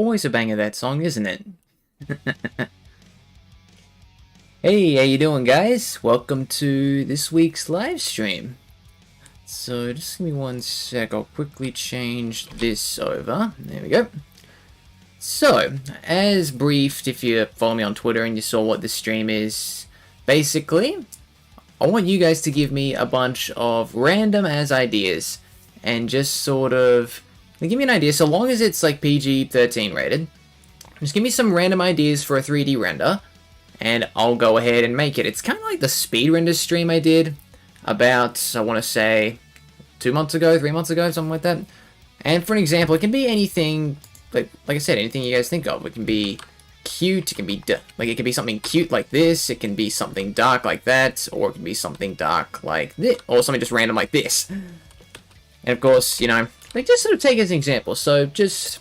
Always a banger, that song, isn't it? Hey, how you doing, guys? Welcome to this week's live stream. So just give me one sec, I'll quickly change this over. There we go. So, as briefed, if you follow me on Twitter and you saw what this stream is, basically, I want you guys to give me a bunch of random as ideas and just sort of give me an idea, so long as it's like PG-13 rated. Just give me some random ideas for a 3D render, and I'll go ahead and make it. It's kind of like the speed render stream I did about, I want to say, 2 months ago, 3 months ago, something like that. And for an example, it can be anything, like I said, anything you guys think of. It can be cute, it can be, it can be something cute like this, it can be something dark like that, or it can be something dark like this, or something just random like this. And of course, you know, like just sort of take it as an example. So just,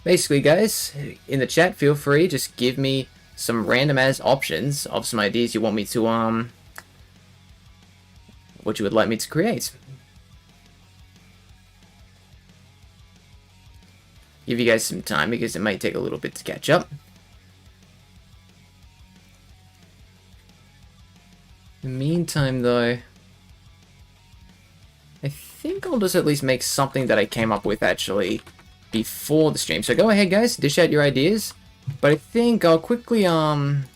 basically guys, in the chat, feel free, just give me some random as options of some ideas you want me to, what you would like me to create. Give you guys some time because it might take a little bit to catch up. In the meantime though, I think I'll just at least make something that I came up with actually before the stream. So go ahead guys, dish out your ideas. But I think I'll quickly turn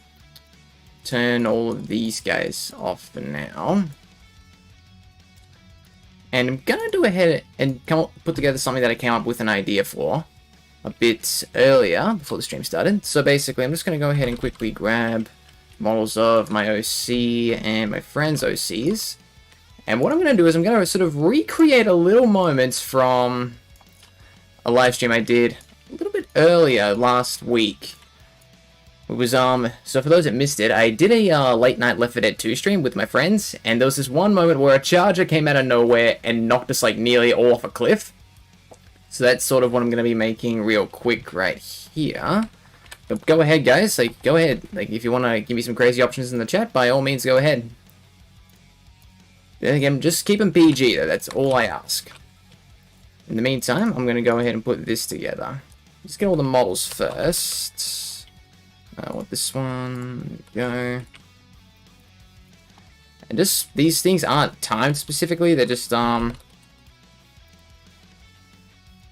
all of these guys off for now. And I'm gonna go ahead and put together something that I came up with an idea for a bit earlier before the stream started. So basically I'm just gonna go ahead and quickly grab models of my OC and my friend's OCs. And what I'm gonna do is I'm gonna sort of recreate a little moments from a live stream I did a little bit earlier last week. It was, so for those that missed it, I did a late night Left 4 Dead 2 stream with my friends, and there was this one moment where a charger came out of nowhere and knocked us like nearly all off a cliff. So that's sort of what I'm going to be making real quick right here. But go ahead guys, like go ahead, like if you want to give me some crazy options in the chat, by all means go ahead. Then again, just keep them PG though, that's all I ask. In the meantime, I'm going to go ahead and put this together. Let's get all the models first. I want this one. Go. And just, these things aren't timed specifically, they're just,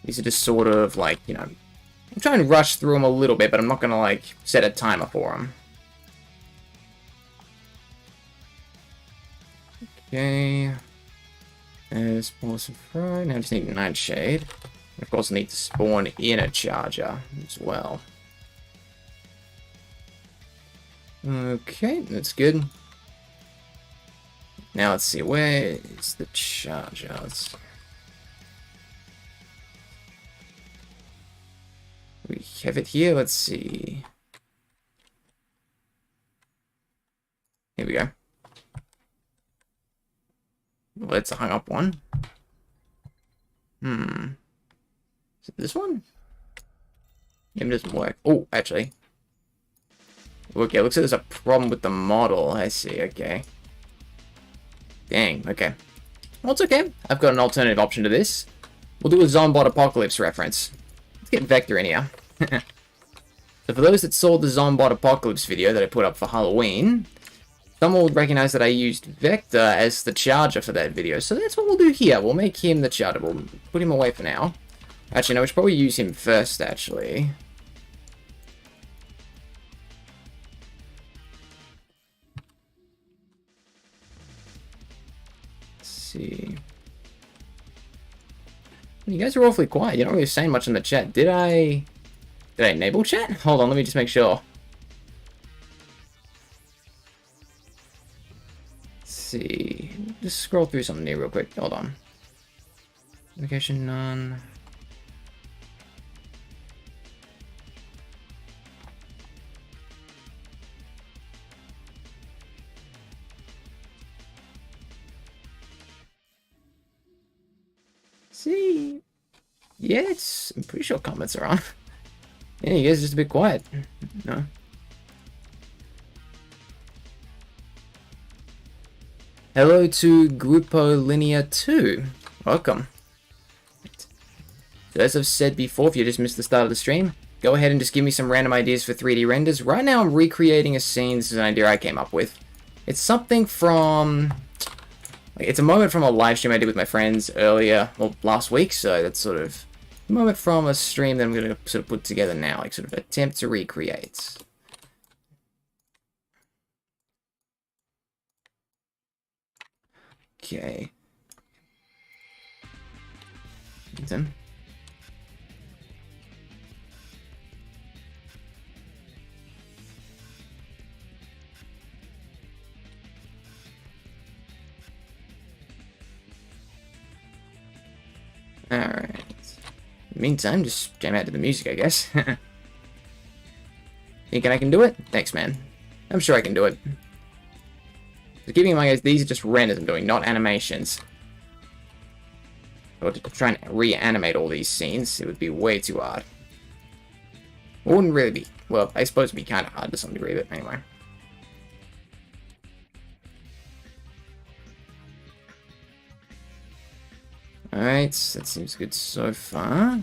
these are just sort of like, you know, I'm trying to rush through them a little bit, but I'm not going to, like, set a timer for them. Okay. There's Pulse and Fry. Now I just need Nightshade. And of course I need to spawn in a charger as well. Okay, that's good. Now let's see, where is the charger? We have it here, let's see. Here we go. Let's hang up one. Is it this one? Maybe it doesn't work. Oh, actually. Okay, looks like there's a problem with the model. I see, okay. Dang, okay. Well, it's okay. I've got an alternative option to this. We'll do a Zombot Apocalypse reference. Let's get Vector in here. So for those that saw the Zombot Apocalypse video that I put up for Halloween, someone will recognize that I used Vector as the charger for that video. So that's what we'll do here. We'll make him the charger. We'll put him away for now. Actually, no, we should probably use him first, actually. Let's see. You guys are awfully quiet. You're not really saying much in the chat. Did I enable chat? Hold on, let me just make sure. See, just scroll through something here real quick. Hold on. Notification none. See, yeah, I'm pretty sure comments are on. Yeah, you guys are just a bit quiet. No. Hello to Grupo Linea 2. Welcome. So as I've said before, if you just missed the start of the stream, go ahead and just give me some random ideas for 3D renders. Right now I'm recreating a scene. This is an idea I came up with. It's something from... it's a moment from a live stream I did with my friends earlier, well, last week, so that's sort of a moment from a stream that I'm going to sort of put together now, like sort of attempt to recreate. Okay. Then. Alright. Meantime, just jam out to the music, I guess. Thinking I can do it? Thanks, man. I'm sure I can do it. So keeping in mind, guys, these are just renders I'm doing, not animations. Or to try and reanimate all these scenes, it would be way too hard. It wouldn't really be... well, I suppose it would be kind of hard to some degree, but anyway. Alright, that seems good so far.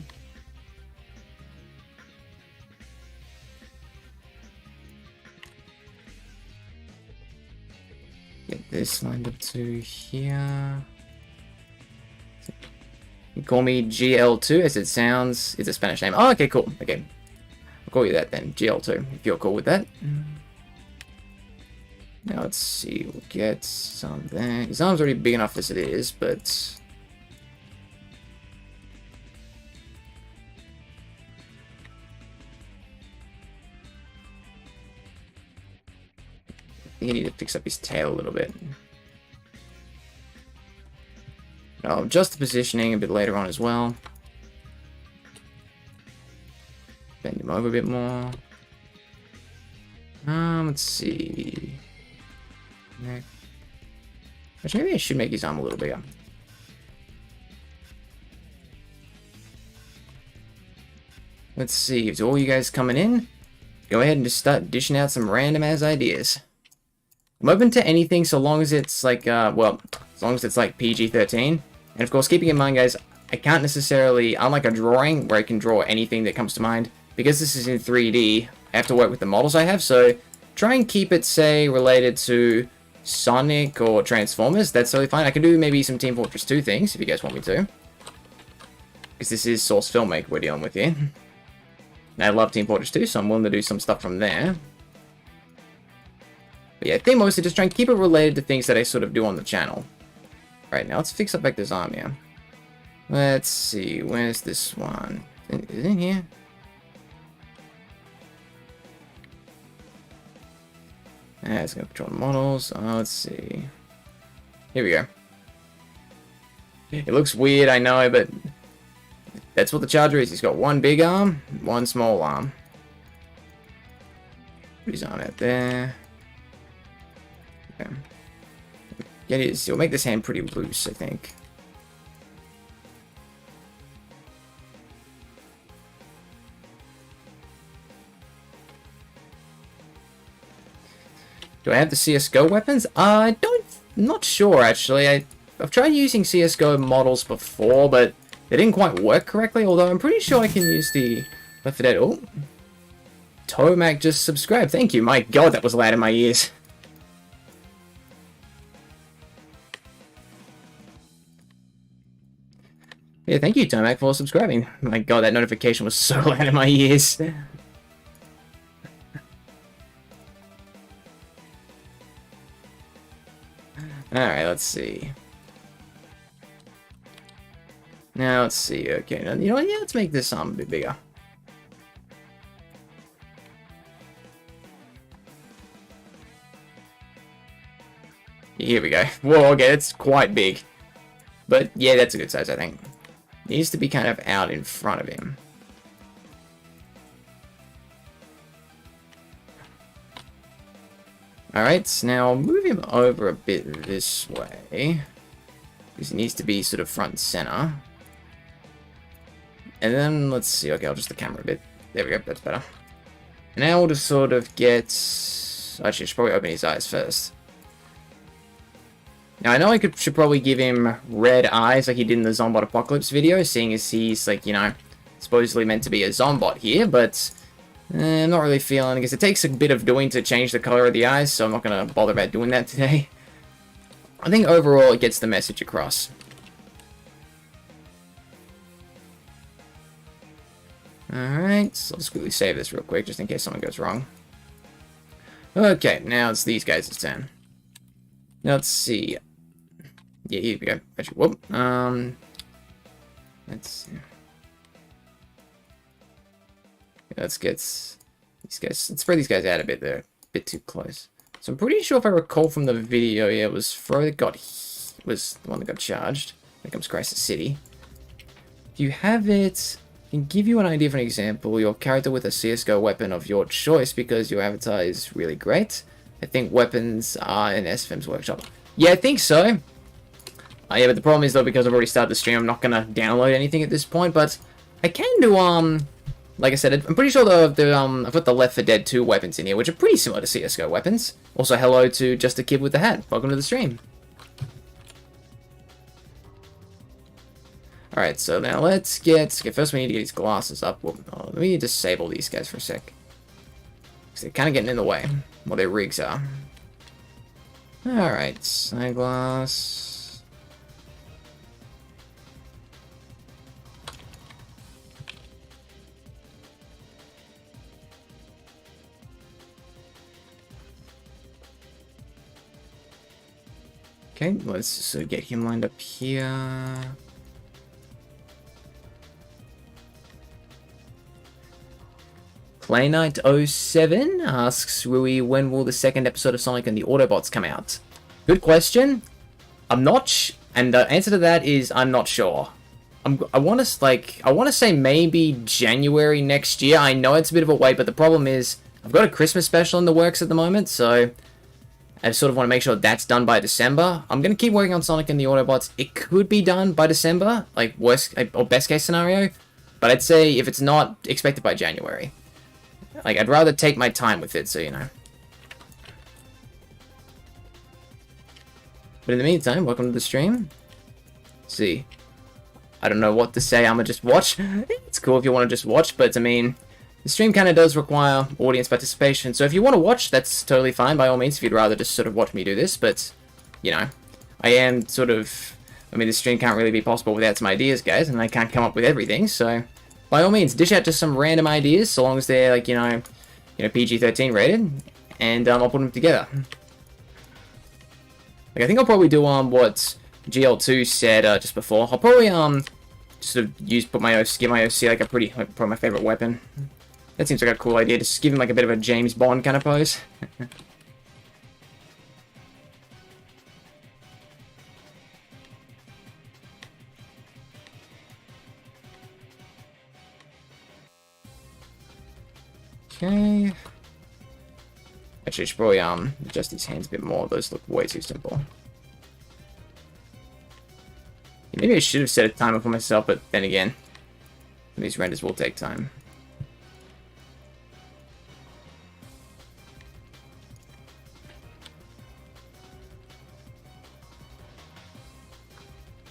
Get this lined up to here. You call me GL2 as it sounds. It's a Spanish name. Oh, okay, cool. Okay. I'll call you that then. GL2, if you're cool with that. Now let's see. We'll get something. His arm's already big enough as it is, but... I need to fix up his tail a little bit. I'll adjust the positioning a bit later on as well. Bend him over a bit more. Let's see. Actually, maybe I should make his arm a little bigger. Let's see. If all you guys coming in, go ahead and just start dishing out some random ass ideas. I'm open to anything so long as it's like, well, as long as it's like PG-13. And of course, keeping in mind, guys, I can't necessarily, unlike a drawing where I can draw anything that comes to mind, because this is in 3D, I have to work with the models I have, so try and keep it, say, related to Sonic or Transformers. That's totally fine. I can do maybe some Team Fortress 2 things, if you guys want me to. Because this is Source Filmmaker we're dealing with here. And I love Team Fortress 2, so I'm willing to do some stuff from there. But yeah, I think mostly just try and keep it related to things that I sort of do on the channel. Right, now let's fix up Vector's arm here. Let's see, where's this one? Is it in here? It's going to control the models. Let's see. Here we go. It looks weird, I know, but that's what the Charger is. He's got one big arm, one small arm. Put his arm out there. Okay. Yeah, it is. It'll make this hand pretty loose, I think. Do I have the CSGO weapons? I'm not sure, actually. I've tried using CSGO models before, but they didn't quite work correctly, although I'm pretty sure I can use the Left 4 Dead. Oh! Tomac just subscribed. Thank you. My god, that was loud in my ears. Yeah, thank you, Tomac, for subscribing. My god, that notification was so loud in my ears. Alright, let's see. Now, let's see. Okay, now, you know what? Yeah, let's make this arm a bit bigger. Here we go. Whoa, okay, that's quite big. But, yeah, that's a good size, I think. Needs to be kind of out in front of him. Alright, now move him over a bit this way. Because he needs to be sort of front and center. And then, let's see. Okay, I'll just the camera a bit. There we go, that's better. Now we'll just sort of get... Actually, I should probably open his eyes first. Now, I know should probably give him red eyes like he did in the Zombot Apocalypse video, seeing as he's, like, you know, supposedly meant to be a Zombot here, but I'm not really feeling. I guess it takes a bit of doing to change the color of the eyes, so I'm not going to bother about doing that today. I think overall it gets the message across. Alright, so I'll just quickly save this real quick, just in case something goes wrong. Okay, now it's these guys' turn. Now let's see. Yeah, here we go. Actually, whoop. Let's get these guys. Let's spread these guys out a bit. They're a bit too close. So I'm pretty sure if I recall from the video, yeah, it was Fro that was the one that got charged. Here comes Crisis City. If you have it, can give you an idea for an example. Your character with a CSGO weapon of your choice because your avatar is really great. I think weapons are in SFM's workshop. Yeah, I think so. Yeah, but the problem is though, because I've already started the stream, I'm not gonna download anything at this point. But I can do like I said, I'm pretty sure I've got the Left 4 Dead 2 weapons in here, which are pretty similar to CSGO weapons. Also, hello to Just a Kid with the Hat. Welcome to the stream. Alright, so now let's get... Okay, first we need to get these glasses up. Well, let me disable these guys for a sec. Because they're kind of getting in the way. Well, their rigs are. Alright, eyeglass... Okay, let's get him lined up here. Clayknight07 asks, Rui, when will the second episode of Sonic and the Autobots come out? Good question. I'm not, and the answer to that is I'm not sure. I want to say maybe January next year. I know it's a bit of a wait, but the problem is I've got a Christmas special in the works at the moment, so I sort of want to make sure that's done by December. I'm going to keep working on Sonic and the Autobots. It could be done by December, like worst or best case scenario. But I'd say if it's not, expect it by January. Like, I'd rather take my time with it, so you know. But in the meantime, welcome to the stream. Let's see. I don't know what to say, I'ma just watch. It's cool if you want to just watch, but I mean... The stream kind of does require audience participation, so if you want to watch, that's totally fine, by all means, if you'd rather just sort of watch me do this, but, you know, I am sort of, I mean, the stream can't really be possible without some ideas, guys, and I can't come up with everything, so, by all means, dish out just some random ideas, so long as they're, like, you know, PG-13 rated, and I'll put them together. Like, I think I'll probably do, what GL2 said, just before. I'll probably, sort of give my OC, like, probably my favorite weapon. That seems like a cool idea, just give him like a bit of a James Bond kind of pose. Okay. Actually, I should probably adjust these hands a bit more. Those look way too simple. Maybe I should have set a timer for myself, but then again, these renders will take time.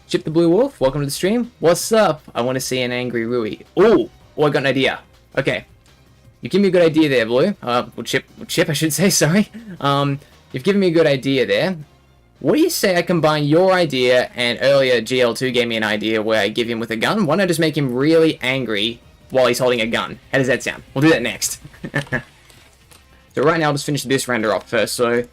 Chip the Blue Wolf, welcome to the stream. What's up? I want to see an angry Rui. Oh, I got an idea. Okay. You give me a good idea there, Blue. Well, Chip, I should say, sorry. You've given me a good idea there. What do you say I combine your idea, and earlier GL2 gave me an idea where I give him with a gun? Why don't I just make him really angry while he's holding a gun? How does that sound? We'll do that next. So right now, I'll just finish this render off first. So,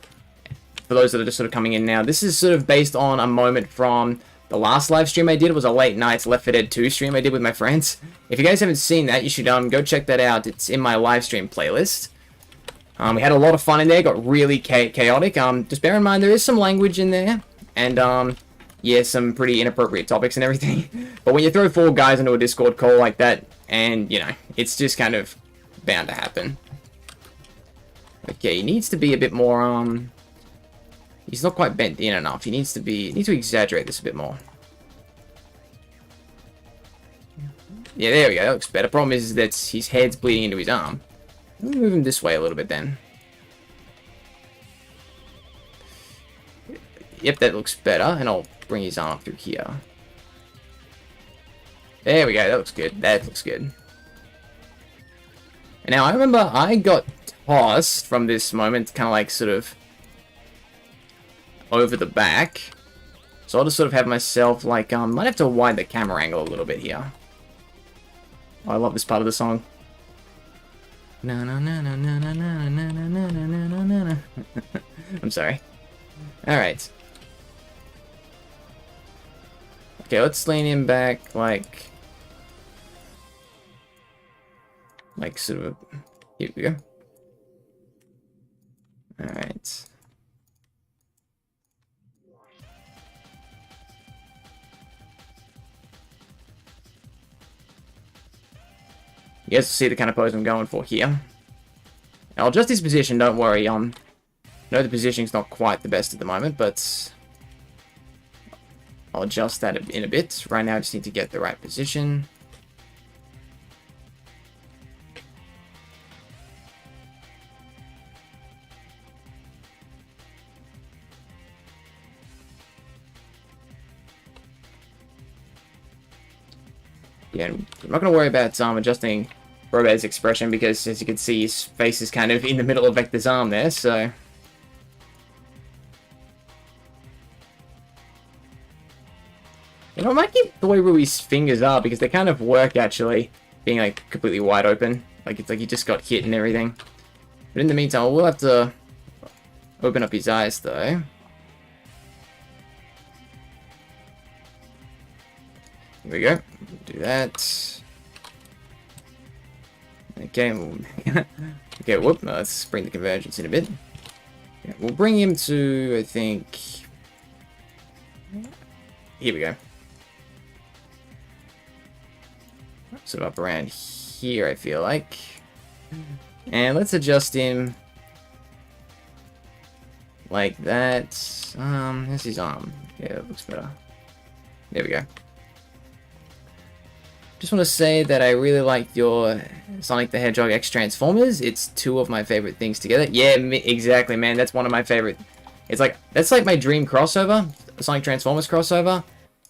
for those that are just sort of coming in now, this is sort of based on a moment from... The last live stream I did was a late night Left 4 Dead 2 stream I did with my friends. If you guys haven't seen that, you should go check that out. It's in my live stream playlist. We had a lot of fun in there, got really chaotic. Just bear in mind there is some language in there, and yeah, some pretty inappropriate topics and everything. But when you throw 4 guys into a Discord call like that, and you know, it's just kind of bound to happen. Okay, he needs to be a bit more he's not quite bent in enough. He needs to exaggerate this a bit more. Yeah, there we go. That looks better. Problem is that his head's bleeding into his arm. Let me move him this way a little bit then. Yep, that looks better. And I'll bring his arm up through here. There we go. That looks good. That looks good. And now I remember I got tossed from this moment, kind of like sort of over the back. So I'll just sort of have myself like, might have to widen the camera angle a little bit here. Oh, I love this part of the song. Na na na na na na na na na na na na. I'm sorry. Alright. Okay, let's lean him back like sort of, here we go. Alright. You guys will see the kind of pose I'm going for here. I'll adjust this position, don't worry. I know the positioning's not quite the best at the moment, but I'll adjust that in a bit. Right now I just need to get the right position. Yeah, I'm not going to worry about adjusting Robot's expression because, as you can see, his face is kind of in the middle of Vector's arm there, so... You know, I might keep the way Rui's fingers are because they kind of work, actually, being, like, completely wide open. Like, it's like he just got hit and everything. But in the meantime, we'll have to open up his eyes, though. Here we go. Do that. Okay, okay, whoop, no, let's bring the convergence in a bit. Yeah, we'll bring him to, I think... Here we go. Sort of up around here, I feel like. And let's adjust him like that. There's his arm. Yeah, that looks better. There we go. Just want to say that I really like your Sonic the Hedgehog X Transformers. It's two of my favorite things together. Yeah, exactly, man. That's one of my favorite. It's like, that's like my dream crossover, Sonic Transformers crossover.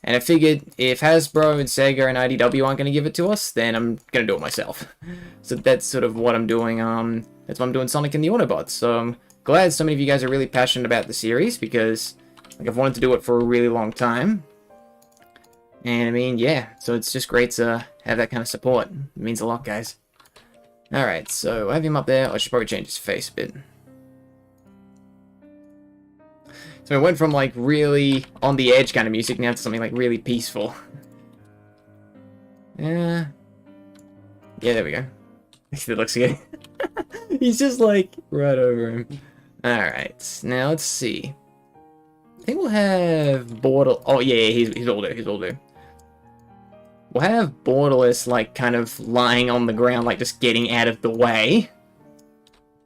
And I figured if Hasbro and Sega and IDW aren't going to give it to us, then I'm going to do it myself. So that's sort of what I'm doing. That's why I'm doing Sonic and the Autobots. So I'm glad so many of you guys are really passionate about the series because like I've wanted to do it for a really long time. And I mean, yeah, so it's just great to have that kind of support. It means a lot, guys. Alright, so I have him up there. I should probably change his face a bit. So it went from like really on the edge kind of music now to something like really peaceful. Yeah, there we go. That looks good. He's just like right over him. Alright, now let's see. I think we'll have Borderless. Oh yeah, he's older. He's older. We'll have Borderless like kind of lying on the ground, like just getting out of the way.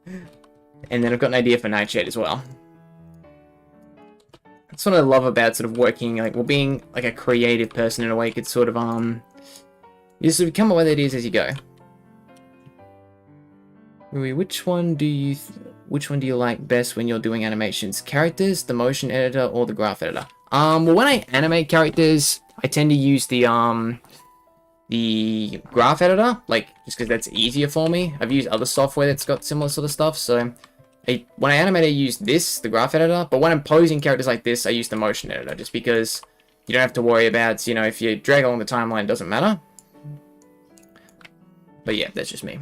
And then I've got an idea for Nightshade as well. That's what I love about sort of working, like, well, being like a creative person in a way. You could sort of you sort of come up with ideas as you go. Which one do you like best when you're doing animations? Characters, the motion editor, or the graph editor? Well, when I animate characters, I tend to use the graph editor, like, just because that's easier for me. I've used other software that's got similar sort of stuff, so when I animate, I use the graph editor, but when I'm posing characters like this, I use the motion editor, just because you don't have to worry about, you know, if you drag along the timeline, it doesn't matter. But yeah, that's just me.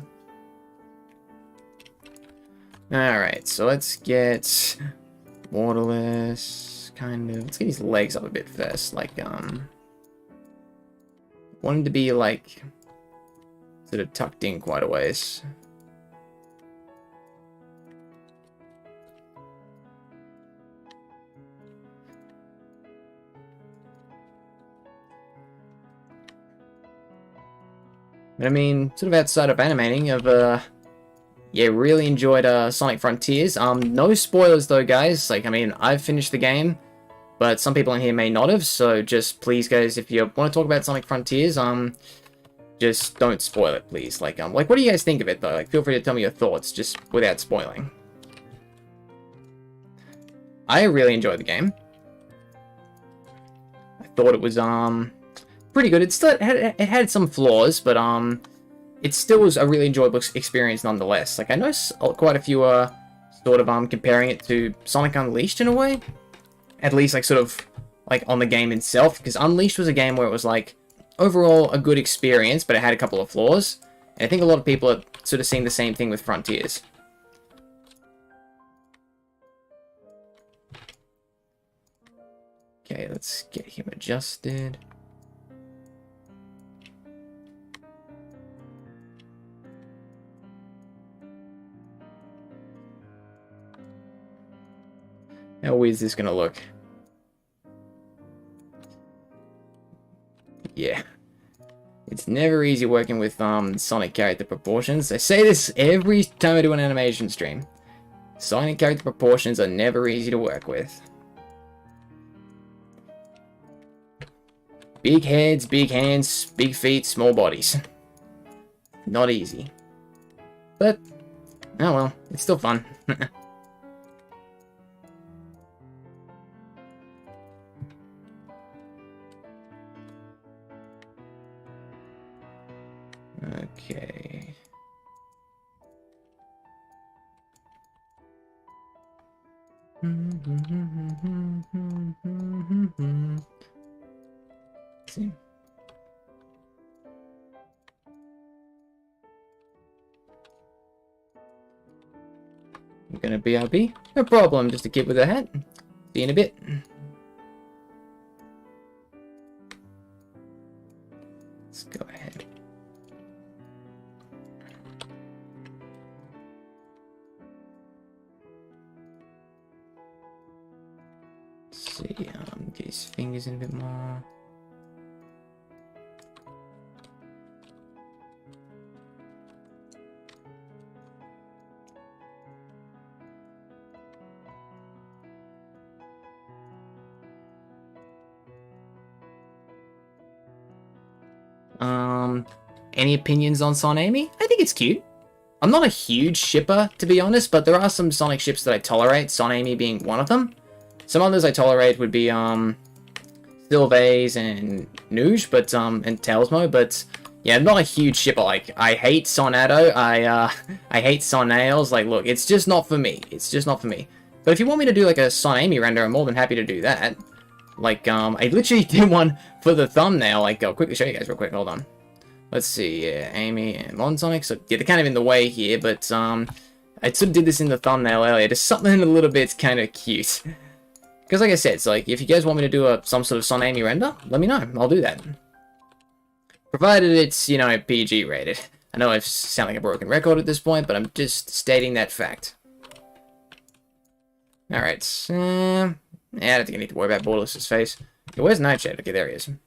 Alright, so let's get Borderless, kind of, let's get his legs up a bit first, like, want him to be, like, sort of tucked in quite a ways. But I mean, sort of outside of animating, I've, yeah, really enjoyed Sonic Frontiers. No spoilers though, guys. Like, I mean, I've finished the game, but some people in here may not have. So just please, guys, if you want to talk about Sonic Frontiers, just don't spoil it, please. Like, what do you guys think of it though? Like, feel free to tell me your thoughts, just without spoiling. I really enjoyed the game. I thought it was pretty good. It had some flaws, but it still was a really enjoyable experience nonetheless. Like, I know quite a few are sort of comparing it to Sonic Unleashed in a way. At least, like, sort of, like, on the game itself. Because Unleashed was a game where it was, like, overall a good experience, but it had a couple of flaws. And I think a lot of people are sort of seeing the same thing with Frontiers. Okay, let's get him adjusted. How weird is this gonna look? Yeah. It's never easy working with Sonic character proportions. I say this every time I do an animation stream. Sonic character proportions are never easy to work with. Big heads, big hands, big feet, small bodies. Not easy. But, oh well, it's still fun. Okay. See. You're gonna BRB? No problem, just a kid with a hat. See you in a bit. Let's go ahead. Let's see, get his fingers in a bit more. Any opinions on Son Amy? I think it's cute. I'm not a huge shipper, to be honest, but there are some Sonic ships that I tolerate, Son Amy being one of them. Some others I tolerate would be, Sylvaise and Nuge, but, and Tailsmo, but, yeah, I'm not a huge shipper. Like, I hate Sonado, I hate Son Nails. Like, look, it's just not for me. It's just not for me. But if you want me to do, like, a Son Amy render, I'm more than happy to do that. Like, I literally did one for the thumbnail. Like, I'll quickly show you guys real quick. Hold on. Let's see. Yeah, Amy and Monsonic. So, yeah, they're kind of in the way here, but, I sort of did this in the thumbnail earlier. Just something a little bit kind of cute. Because, like I said, it's like, if you guys want me to do some sort of Son Amy render, let me know. I'll do that. Provided it's, you know, PG rated. I know I sound like a broken record at this point, but I'm just stating that fact. Alright. Yeah, I don't think I need to worry about Borderless's face. Okay, where's Nightshade? Okay, there he is. And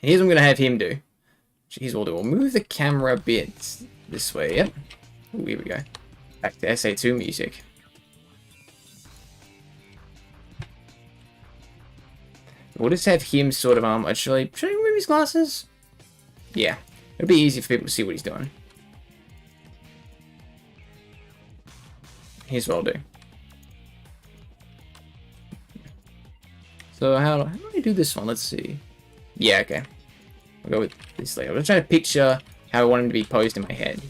here's what I'm going to have him do. Here's what we'll do. We'll move the camera a bit this way. Yep. Ooh, here we go. Back to SA2 music. We'll just have him sort of, actually, should I remove his glasses? Yeah. It'll be easy for people to see what he's doing. Here's what I'll do. So how do I do this one? Let's see. Yeah, okay. I'll go with this layer. I'm just trying to picture how I want him to be posed in my head.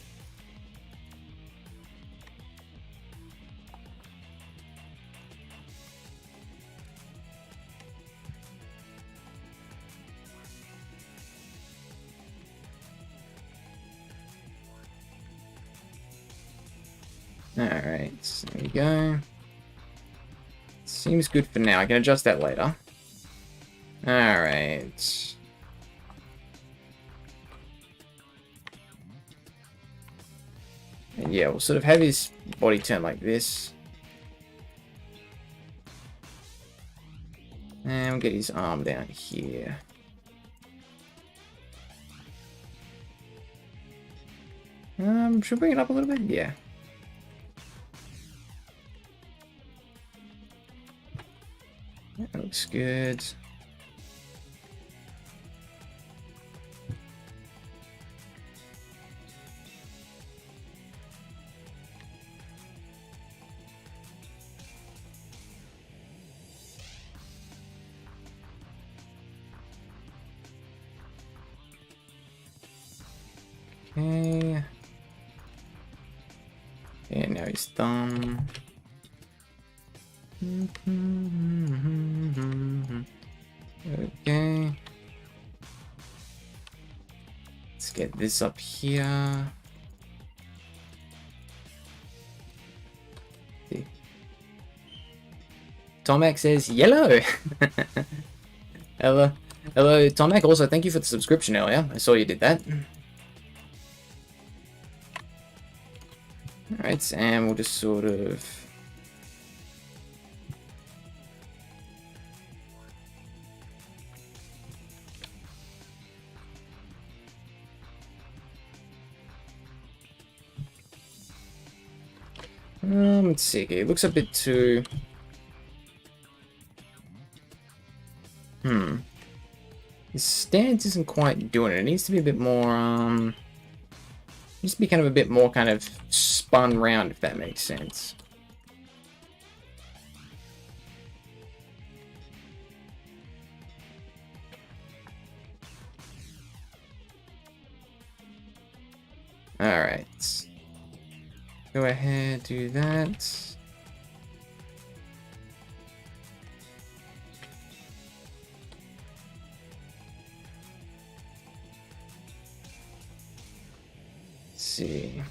Alright, there we go. Seems good for now. I can adjust that later. Alright. And yeah, we'll sort of have his body turn like this. And we'll get his arm down here. Should we bring it up a little bit? Yeah. That looks good. Okay. Yeah, now he's done. Okay. Let's get this up here. Tomac says yellow. Hello, hello, Tomac. Also, thank you for the subscription earlier. I saw you did that. All right, and we'll just sort of. Let's see. Okay, it looks a bit too. His stance isn't quite doing it. It needs to be a bit more, needs to be kind of a bit more kind of spun round, if that makes sense. Alright. Go ahead, do that. See.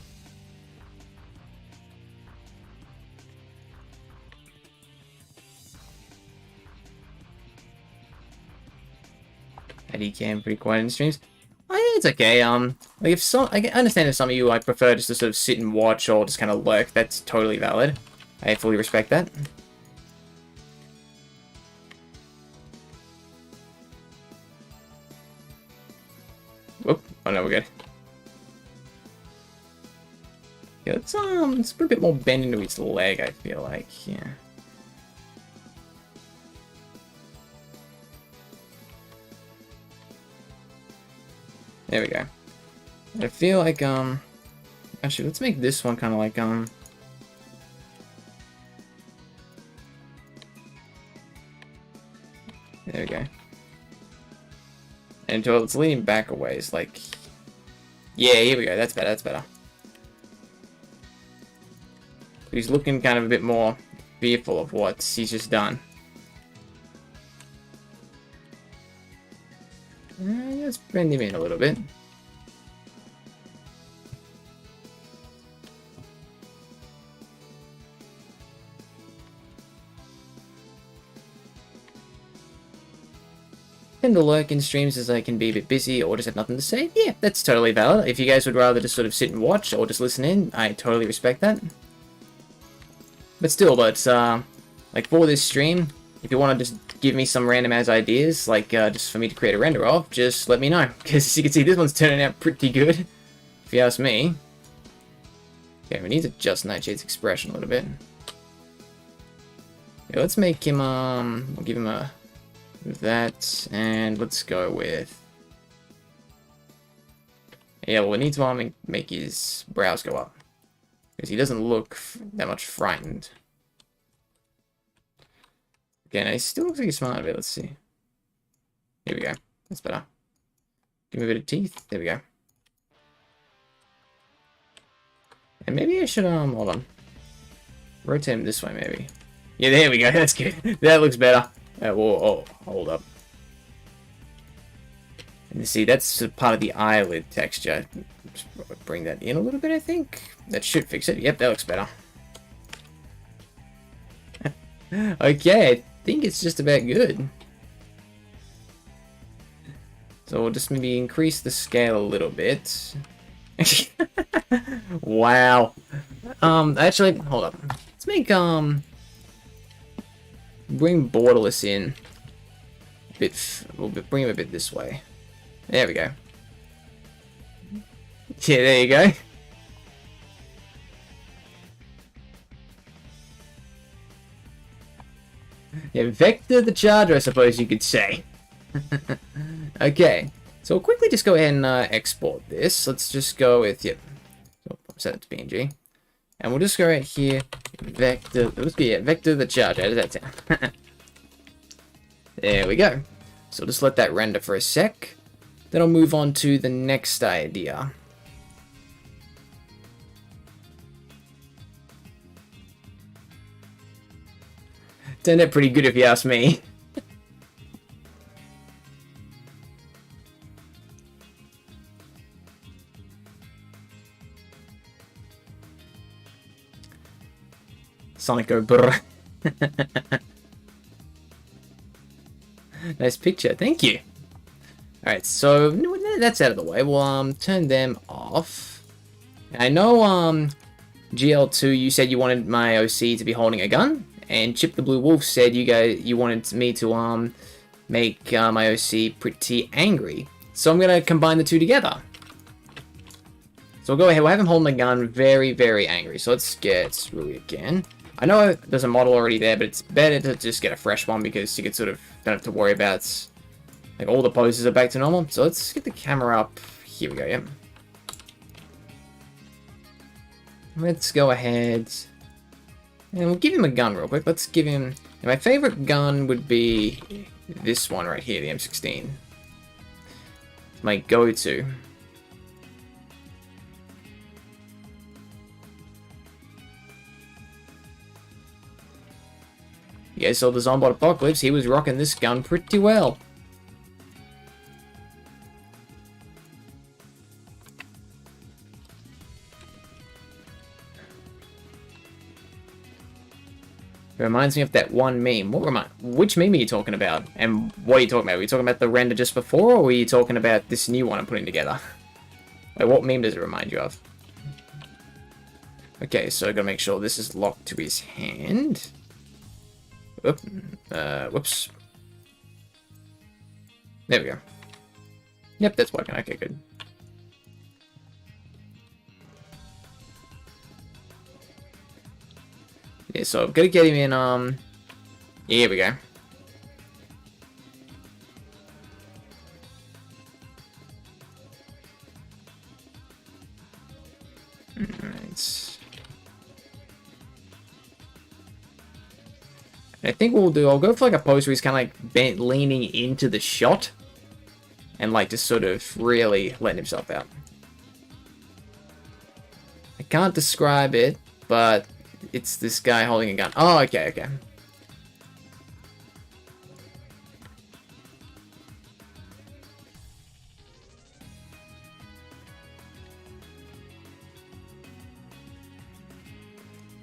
Eddie cam pretty quiet in streams. Oh, yeah, it's okay. Like if some, I understand if some of you like prefer just to sort of sit and watch or just kind of lurk. That's totally valid. I fully respect that. Whoop! Oh no, we're good. Yeah, let's put a bit more bend into his leg, I feel like, yeah. There we go. I feel like, actually, let's make this one kind of like, there we go. And let's lean back a ways, like, yeah, here we go, that's better, that's better. He's looking kind of a bit more fearful of what he's just done. Let's bend him in a little bit. Tend to lurk in streams as I can be a bit busy or just have nothing to say. Yeah, that's totally valid. If you guys would rather just sort of sit and watch or just listen in, I totally respect that. But still, like for this stream, if you want to just give me some random ass ideas, like just for me to create a render of, just let me know. Because as you can see, this one's turning out pretty good, if you ask me. Okay, we need to adjust Nightshade's expression a little bit. Yeah, let's make him, we'll give him a that, and let's go with. Yeah, well, we need to make his brows go up. Because he doesn't look that much frightened. Okay, now he still looks like he's smiling a bit. Let's see. Here we go. That's better. Give him a bit of teeth. There we go. And maybe I should, hold on. Rotate him this way, maybe. Yeah, there we go. That's good. That looks better. Whoa, hold up. And you see, that's part of the eyelid texture. Just bring that in a little bit, I think. That should fix it. Yep, that looks better. Okay, I think it's just about good. So we'll just maybe increase the scale a little bit. Wow. Actually, hold up. Let's make, bring Borderless in. We'll bring him a bit this way. There we go. Yeah, there you go. Yeah, Vector the Charger, I suppose you could say. Okay, so we'll quickly just go ahead and export this. Let's just go with, yep. So set it to PNG. And we'll just go right here. Vector, let's be it. Vector the Charger. How does that sound? There we go. So just let that render for a sec. Then I'll move on to the next idea. Turned out pretty good if you ask me. Sonic go brr. Nice picture, thank you. Alright, so that's out of the way. We'll turn them off. I know GL2, you said you wanted my OC to be holding a gun, and Chip the Blue Wolf said you wanted me to make my OC pretty angry. So I'm gonna combine the two together. So we'll go ahead. We'll have him holding a gun, very, very angry. So let's get Rui again. I know there's a model already there, but it's better to just get a fresh one because you could sort of don't have to worry about like all the poses are back to normal. So let's get the camera up. Here we go. Yep. Let's go ahead and we'll give him a gun real quick. Let's give him. My favorite gun would be this one right here, the M16. It's my go-to. You guys saw the Zombot Apocalypse, he was rocking this gun pretty well. It reminds me of that one meme. Which meme are you talking about? And what are you talking about? Were you talking about the render just before, or were you talking about this new one I'm putting together? Wait, what meme does it remind you of? Okay, so gotta make sure this is locked to his hand. Oop, whoops. There we go. Yep, that's working. Okay, good. Yeah, so I've got to get him in, yeah, here we go. Alright. I think what we'll do, I'll go for like a pose where he's kind of like bent, leaning into the shot. And like just sort of really letting himself out. I can't describe it, but it's this guy holding a gun. Oh, okay, okay.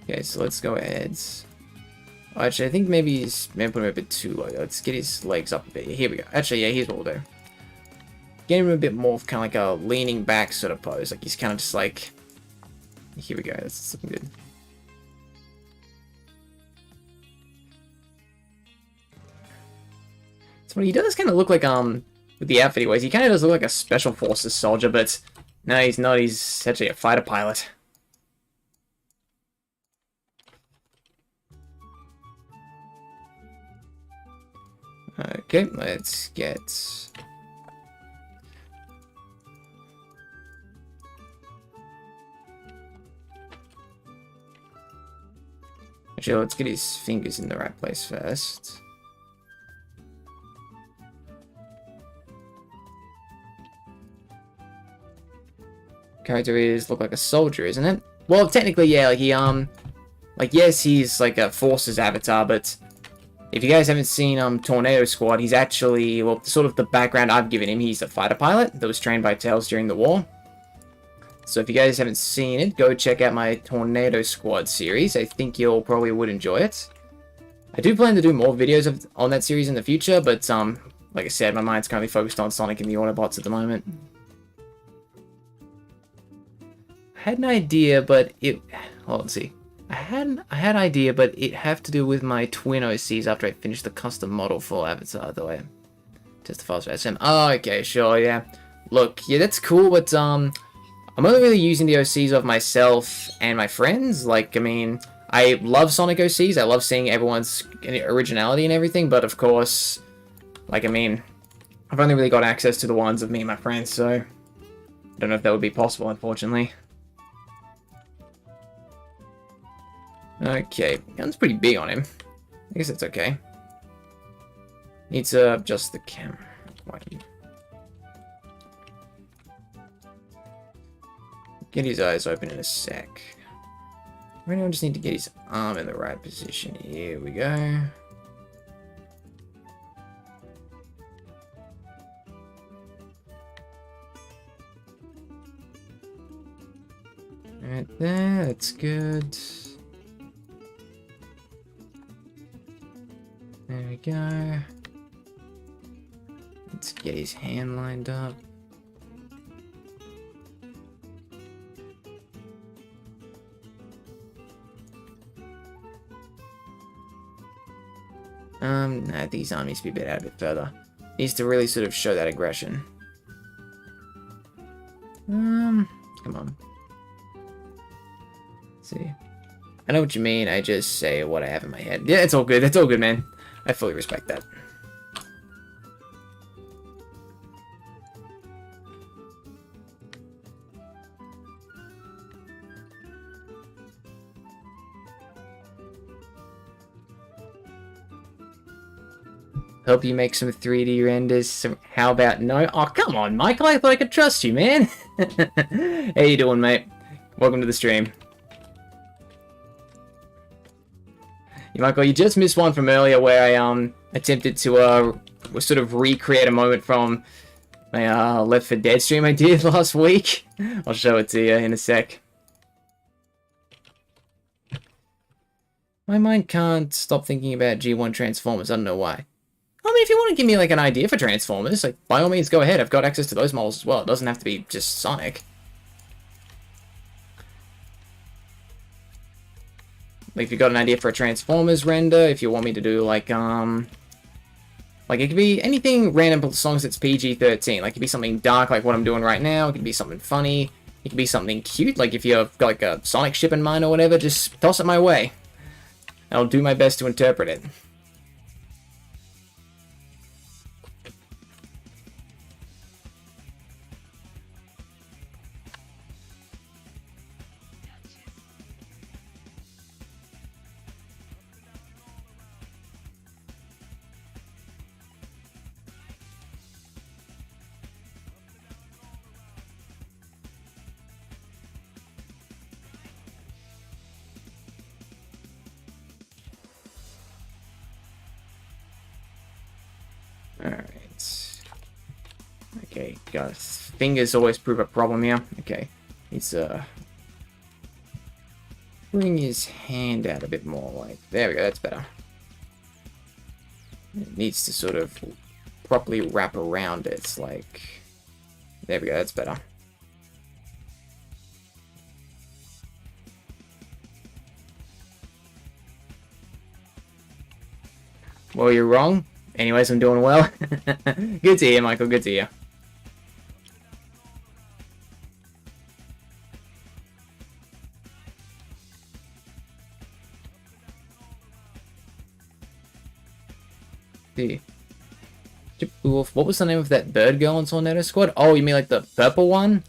Okay, so let's go ahead. Oh, actually, I think maybe he's put him a bit too low. Let's get his legs up a bit. Here we go. Actually, yeah, here's what we'll do. Get him a bit more of kind of like a leaning back sort of pose. Like he's kind of just like... Here we go. That's looking good. So he does kind of look like, with the outfit he wears, he kind of does look like a Special Forces soldier, but no, he's not. He's actually a fighter pilot. Okay, let's get... Actually, let's get his fingers in the right place first. Character is look like a soldier, isn't it? Well, technically, yeah, like he, like, yes, he's like a Forces avatar, but if you guys haven't seen, Tornado Squad, he's actually, well, sort of the background I've given him, he's a fighter pilot that was trained by Tails during the war. So if you guys haven't seen it, go check out my Tornado Squad series. I think you'll probably would enjoy it. I do plan to do more videos on that series in the future, but, like I said, my mind's currently focused on Sonic and the Autobots at the moment. I had an idea, but it... Hold on, see. I had an idea, but it have to do with my twin OCs after I finished the custom model for Avatar, though I test the files for SM. Oh, okay, sure, yeah. Look, yeah, that's cool, but, I'm only really using the OCs of myself and my friends. Like, I mean, I love Sonic OCs. I love seeing everyone's originality and everything, but of course, like, I mean, I've only really got access to the ones of me and my friends, so I don't know if that would be possible, unfortunately. Okay, gun's pretty big on him. I guess that's okay. Need to adjust the camera. Get his eyes open in a sec. Right now I just need to get his arm in the right position. Here we go. Right there, that's good. There we go. Let's get his hand lined up. Nah, these armies to be a bit out a bit further. Needs to really sort of show that aggression. Come on. Let's see. I know what you mean, I just say what I have in my head. Yeah, it's all good, it's all good, man. I fully respect that. Help you make some 3D renders. How about no? Oh, come on, Michael. I thought I could trust you, man. How you doing, mate? Welcome to the stream. Michael, you just missed one from earlier where I attempted to sort of recreate a moment from my Left 4 Dead stream I did last week. I'll show it to you in a sec. My mind can't stop thinking about G1 Transformers. I don't know why. I mean, if you want to give me, like, an idea for Transformers, like, by all means, go ahead. I've got access to those models as well. It doesn't have to be just Sonic. Like, if you've got an idea for a Transformers render, if you want me to do, like, it could be anything random as long as it's PG-13. Like, it could be something dark, like what I'm doing right now. It could be something funny. It could be something cute, like if you've got, like, a Sonic ship in mind or whatever, just toss it my way. I'll do my best to interpret it. Alright. Okay, got fingers always prove a problem here. Okay. He's bring his hand out a bit more, like there we go, that's better. It needs to sort of properly wrap around it, like there we go, that's better. Well, you're wrong. Anyways, I'm doing well. Good to hear, Michael. Good to hear. What was the name of that bird girl on Tornado Squad? Oh, you mean like the purple one?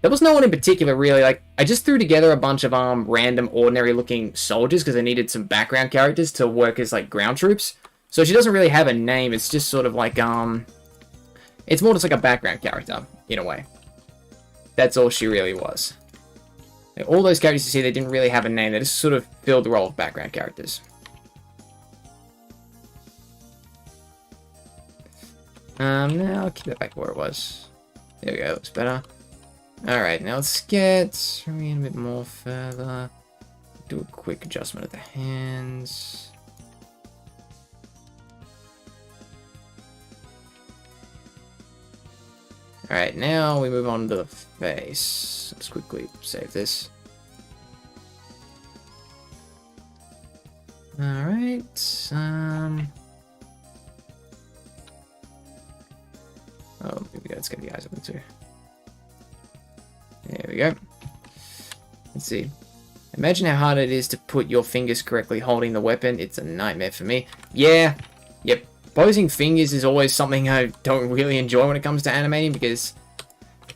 There was no one in particular, really. Like, I just threw together a bunch of random, ordinary-looking soldiers because I needed some background characters to work as like ground troops. So she doesn't really have a name. It's just sort of like it's more just like a background character in a way. That's all she really was. All those characters you see, they didn't really have a name. They just sort of filled the role of background characters. Now I'll keep that back where it was. There we go, looks better. Alright, now let's get a bit more further. Do a quick adjustment of the hands. Alright, now we move on to the face. Let's quickly save this. Alright, oh, maybe let's get the eyes open too. There we go. Let's see. Imagine how hard it is to put your fingers correctly holding the weapon. It's a nightmare for me. Yeah. Yep. Posing fingers is always something I don't really enjoy when it comes to animating because,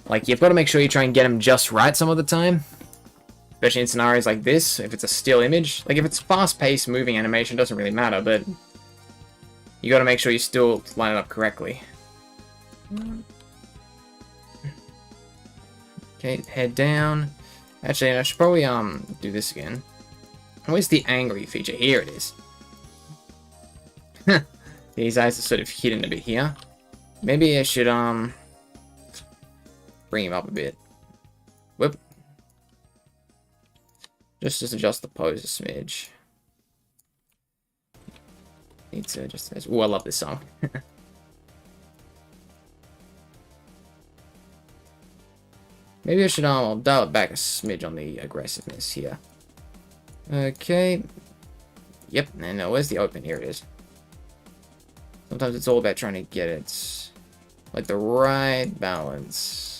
like, you've got to make sure you try and get them just right some of the time. Especially in scenarios like this, if it's a still image. Like, if it's fast-paced moving animation, it doesn't really matter, but you got to make sure you still line it up correctly. Okay, head down. Actually, I should probably do this again. Where's the angry feature? Here it is. These eyes are sort of hidden a bit here. Maybe I should bring him up a bit. Whoop. Just adjust the pose a smidge. Need to just... Oh, I love this song. Maybe I should I'll dial it back a smidge on the aggressiveness here. Okay. Yep, and where's the open? Here it is. Sometimes it's all about trying to get it like the right balance.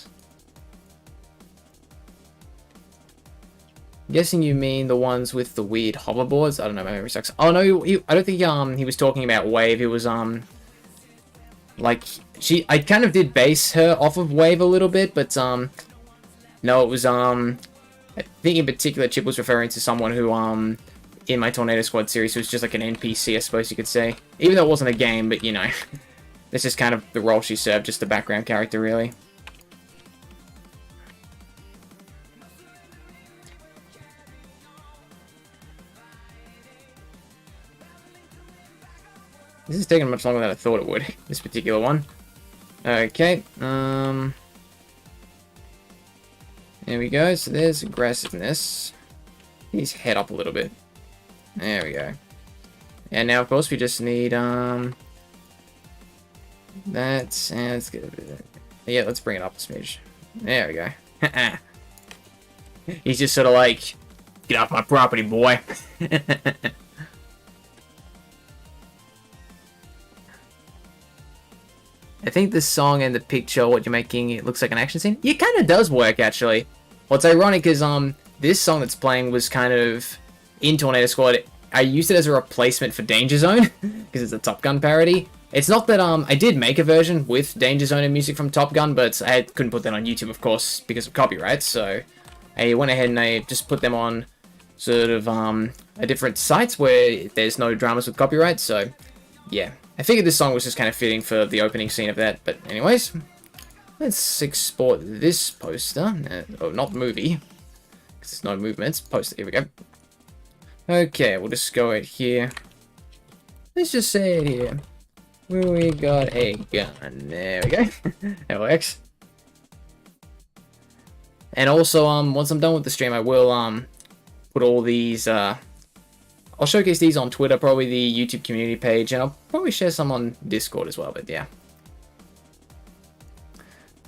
I'm guessing you mean the ones with the weird hoverboards. I don't know, my memory sucks. Oh no, I don't think he was talking about Wave. He was like I kind of did base her off of Wave a little bit, but no, it was I think in particular Chip was referring to someone who in my Tornado Squad series who was just like an NPC, I suppose you could say. Even though it wasn't a game, but you know, this is kind of the role she served, just a background character really. This is taking much longer than I thought it would, this particular one. Okay, there we go, so there's aggressiveness. His head up a little bit. There we go. And now, of course, we just need, that, and let's get a bit of that. Yeah, let's bring it up a smidge. There we go. He's just sort of like, get off my property, boy. I think this song and the picture, what you're making, it looks like an action scene. It kind of does work, actually. What's ironic is, this song that's playing was kind of in Tornado Squad. I used it as a replacement for Danger Zone, because it's a Top Gun parody. It's not that, I did make a version with Danger Zone and music from Top Gun, but I couldn't put that on YouTube, of course, because of copyright, so I went ahead and I just put them on sort of, a different sites where there's no dramas with copyright, so, yeah. I figured this song was just kind of fitting for the opening scene of that, but anyways, let's export this poster. Oh, not movie, because it's no movements. Poster, here we go. Okay, we'll just go right here. Let's just say it here. We got a gun. There we go. That works. And also, once I'm done with the stream, I will, put all these, I'll showcase these on Twitter, probably the YouTube community page, and I'll probably share some on Discord as well, but yeah.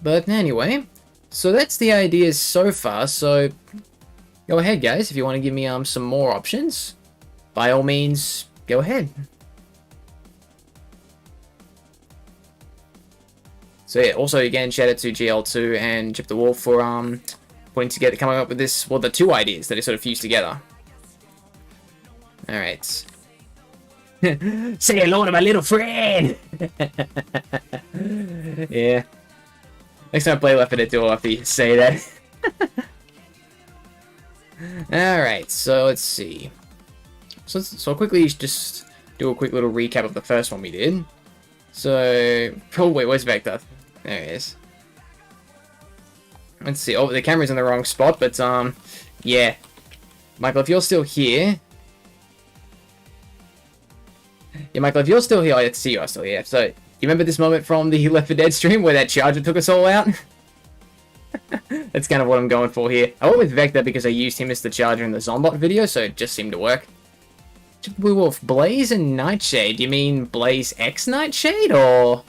But anyway, so that's the ideas so far, so go ahead, guys. If you want to give me some more options, by all means, go ahead. So yeah, also again, shout out to GL2 and Chip the Wolf for coming up with this, well, the two ideas that are sort of fused together. Alright. Say hello to my little friend! Yeah. Next time I play Left 4 Dead 2, I'll have to say that. Alright, so let's see. So I'll quickly just do a quick little recap of the first one we did. So, oh wait, where's Vector? There he is. Let's see, oh, the camera's in the wrong spot, but yeah. Michael, if you're still here... Yeah, Michael, if you're still here, I see you are still here. So, you remember this moment from the Left 4 Dead stream where that charger took us all out? That's kind of what I'm going for here. I went with Vector because I used him as the charger in the Zombot video, so it just seemed to work. Blue Wolf, Blaze and Nightshade. Do you mean Blaze X Nightshade, or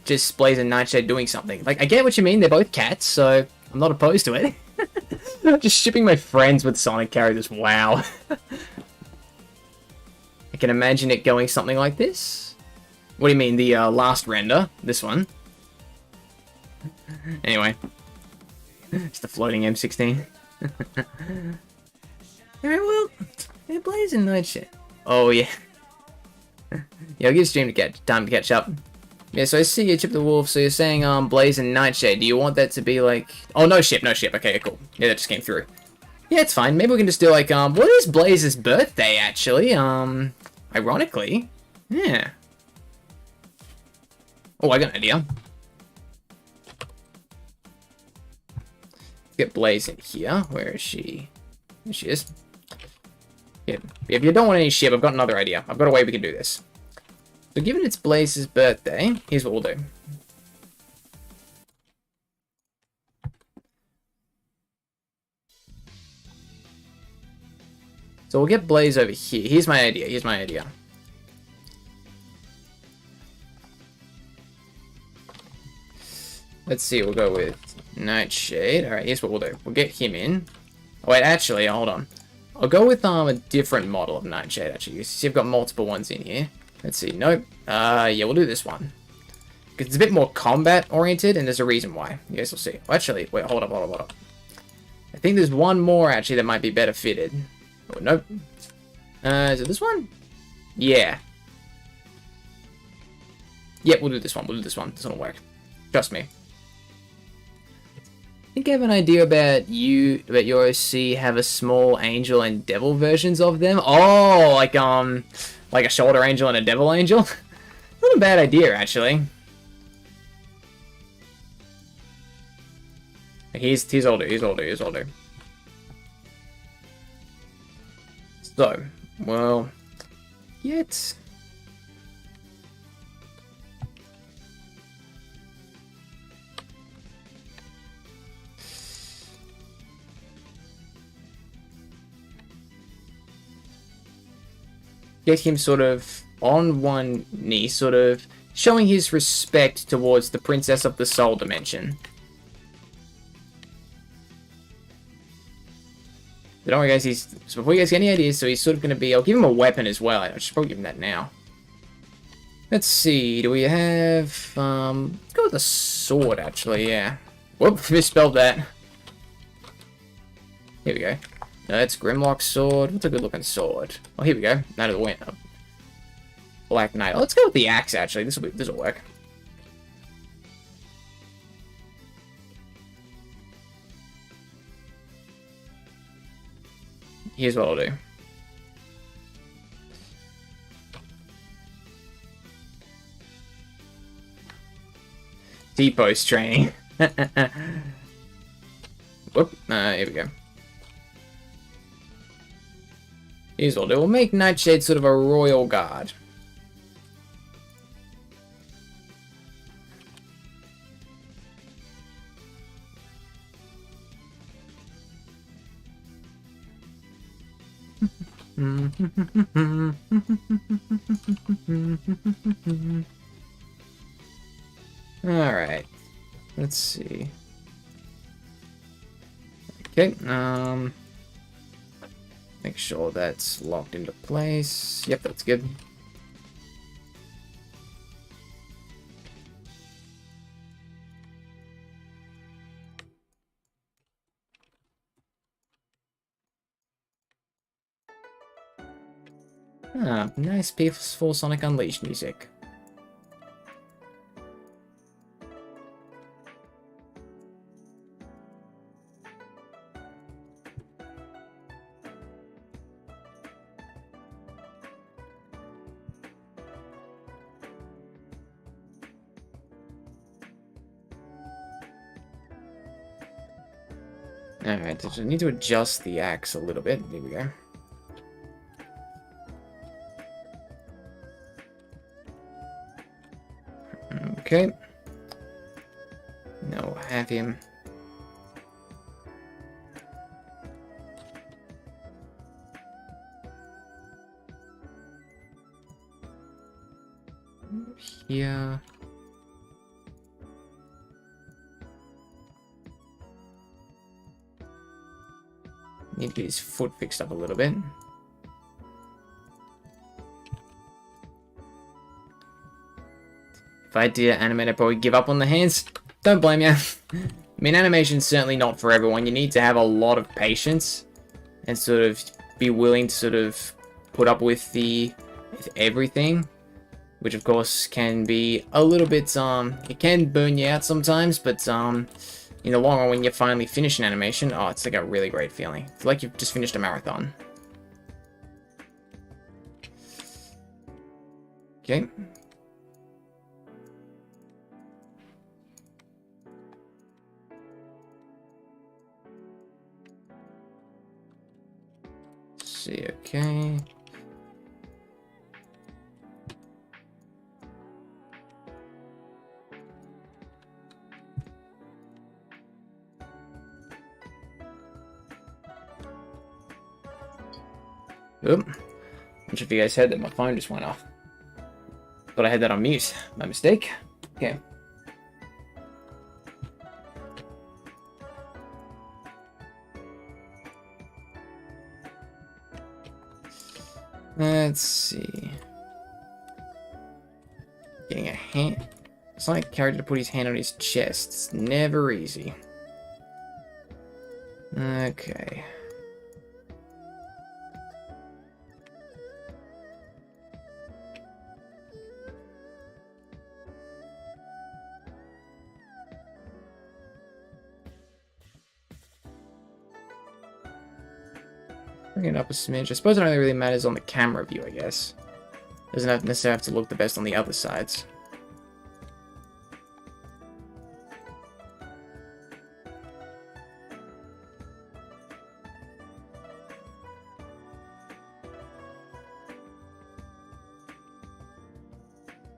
just Blaze and Nightshade doing something? Like, I get what you mean, they're both cats, so I'm not opposed to it. Just shipping my friends with Sonic characters, wow. I can imagine it going something like this. What do you mean, the last render? This one. Anyway. It's the floating M16. Alright, well, they're blazing Nightshade. Oh, yeah. Yeah, I'll give stream to time to catch up. Yeah, so I see you, Chip the Wolf, so you're saying, Blaze and Nightshade. Do you want that to be like... Oh, no ship. Okay, cool. Yeah, that just came through. Yeah, it's fine. Maybe we can just do like, what is Blaze's birthday, actually? Ironically. Yeah. Oh, I got an idea. Let's get Blaze in here. Where is she? There she is. Yeah. If you don't want any ship, I've got another idea. I've got a way we can do this. So given it's Blaze's birthday, here's what we'll do. So we'll get Blaze over here. Here's my idea. Here's my idea. Let's see. We'll go with Nightshade. All right. Here's what we'll do. We'll get him in. Oh, wait. Actually, hold on. I'll go with a different model of Nightshade. Actually, you see, I've got multiple ones in here. Let's see. Nope. Yeah, we'll do this one. Because it's a bit more combat oriented, and there's a reason why. You guys will see. Well, actually, wait. Hold up. I think there's one more actually that might be better fitted. Oh, nope. Is it this one? Yeah. Yep, we'll do this one. This one will work. Trust me. I think I have an idea about your OC have a small angel and devil versions of them. Oh, like a shoulder angel and a devil angel. Not a bad idea, actually. He's older. So, well, yet. Get him sort of on one knee, sort of showing his respect towards the Princess of the Soul Dimension. But don't worry, guys. So before you guys get any ideas, so he's sort of going to be. I'll give him a weapon as well. I should probably give him that now. Let's see. Do we have? Let's go with a sword. Actually, yeah. Whoop! Misspelled that. Here we go. No, that's Grimlock's sword. What's a good looking sword? Oh, here we go. Knight of the Wind. Black Knight. Oh, let's go with the axe. Actually, this will work. Here's what I'll do. T-post training. Whoop. Here we go. Here's what I'll do. We'll make Nightshade sort of a royal guard. Alright. Let's see. Okay, make sure that's locked into place. Yep, that's good. Ah, nice peaceful Sonic Unleashed music. Alright, I need to adjust the axe a little bit. There we go. Okay. Now we'll have him. Here. Need to get his foot fixed up a little bit. If I did animate, I'd probably give up on the hands. Don't blame you. I mean, animation's certainly not for everyone. You need to have a lot of patience and sort of be willing to sort of put up with everything, which of course can be a little bit it can burn you out sometimes, but in the long run, when you finally finish an animation, oh, it's like a really great feeling. It's like you've just finished a marathon. Okay. See, okay. Oop. Not sure if you guys heard that my phone just went off. But I had that on mute. My mistake. Okay. Let's see. Getting a hand. It's like a character to put his hand on his chest. It's never easy. Okay. Bring it up a smidge. I suppose it only really matters on the camera view, I guess. Doesn't necessarily have to look the best on the other sides.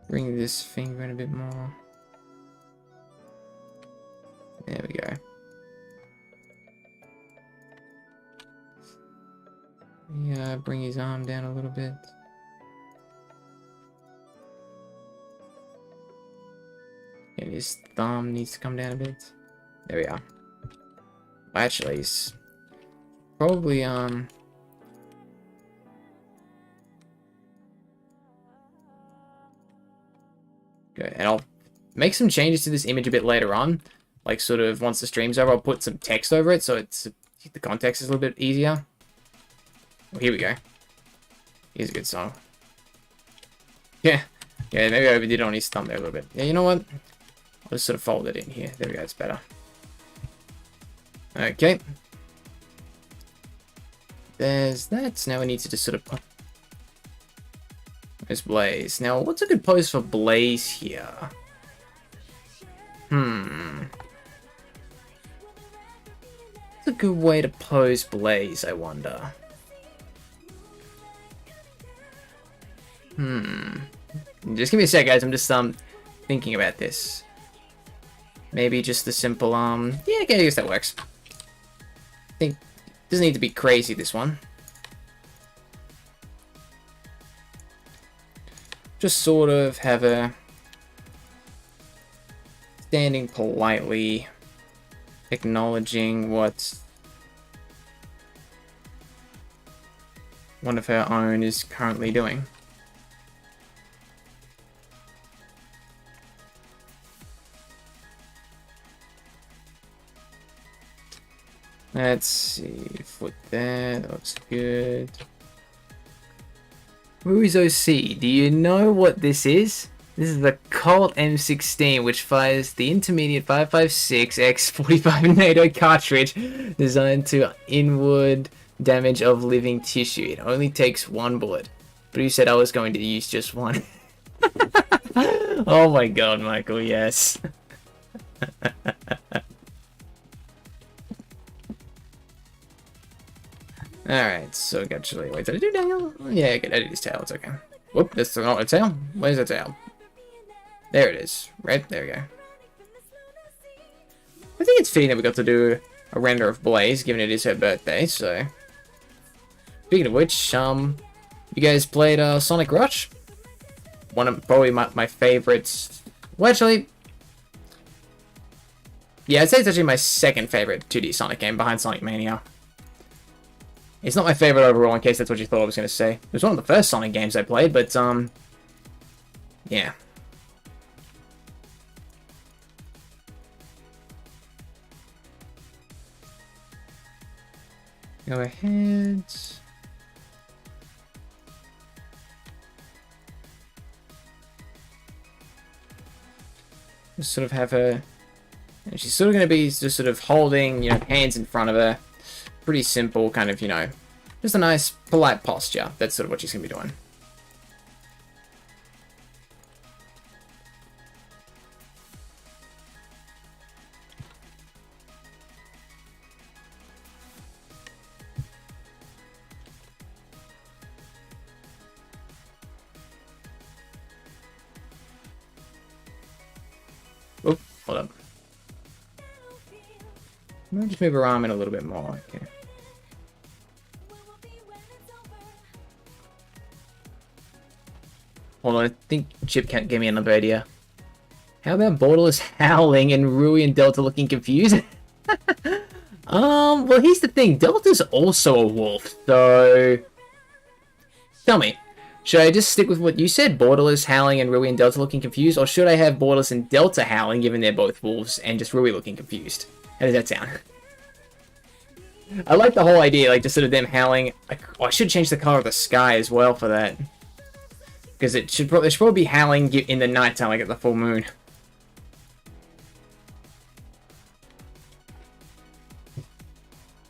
Bring this finger in a bit more. There we go. Yeah, bring his arm down a little bit. And his thumb needs to come down a bit. There we are. Actually, he's probably, Good, and I'll make some changes to this image a bit later on. Like, sort of, once the stream's over, I'll put some text over it, so it's the context is a little bit easier. Well, here we go. Here's a good song. Yeah, maybe I overdid it on his thumb there a little bit. Yeah, you know what? I'll just sort of fold it in here. There we go, it's better. Okay. There's that. Now we need to just sort of... There's Blaze. Now, what's a good pose for Blaze here? What's a good way to pose Blaze, I wonder? Just give me a sec, guys. I'm just thinking about this. Maybe just the simple yeah, okay, I guess that works. I think it doesn't need to be crazy, this one. Just sort of have a standing politely, acknowledging what one of her own is currently doing. Let's see, foot there, that looks good. Rui's OC, do you know what this is? This is the Colt M16, which fires the intermediate 5.56x45 NATO cartridge designed to inward damage of living tissue. It only takes one bullet. But you said I was going to use just one. Oh my god, Michael, yes. Alright, so actually, wait, did I do tail? Yeah, I did his tail, it's okay. Whoop, that's not a tail. Where's the tail? There it is. Right, there we go. I think it's fitting that we got to do a render of Blaze, given it is her birthday, so... Speaking of which, you guys played Sonic Rush? One of, probably my favorites. Well, actually... Yeah, I'd say it's actually my second favorite 2D Sonic game, behind Sonic Mania. It's not my favorite overall, in case that's what you thought I was going to say. It was one of the first Sonic games I played, but, yeah. Go ahead. Just sort of have her... And she's sort of going to be just sort of holding, you know, hands in front of her. Pretty simple, kind of, you know, just a nice, polite posture. That's sort of what she's going to be doing. Oh, hold up. I'll just move her arm in a little bit more. Okay. Hold on, I think Chip can't give me another idea. How about Borderless howling and Rui and Delta looking confused? Well, here's the thing. Delta's also a wolf, so... Tell me, should I just stick with what you said, Borderless howling and Rui and Delta looking confused, or should I have Borderless and Delta howling, given they're both wolves, and just Rui looking confused? How does that sound? I like the whole idea, like, just sort of them howling. I should change the color of the sky as well for that. Because it should probably be howling in the nighttime, like at the full moon.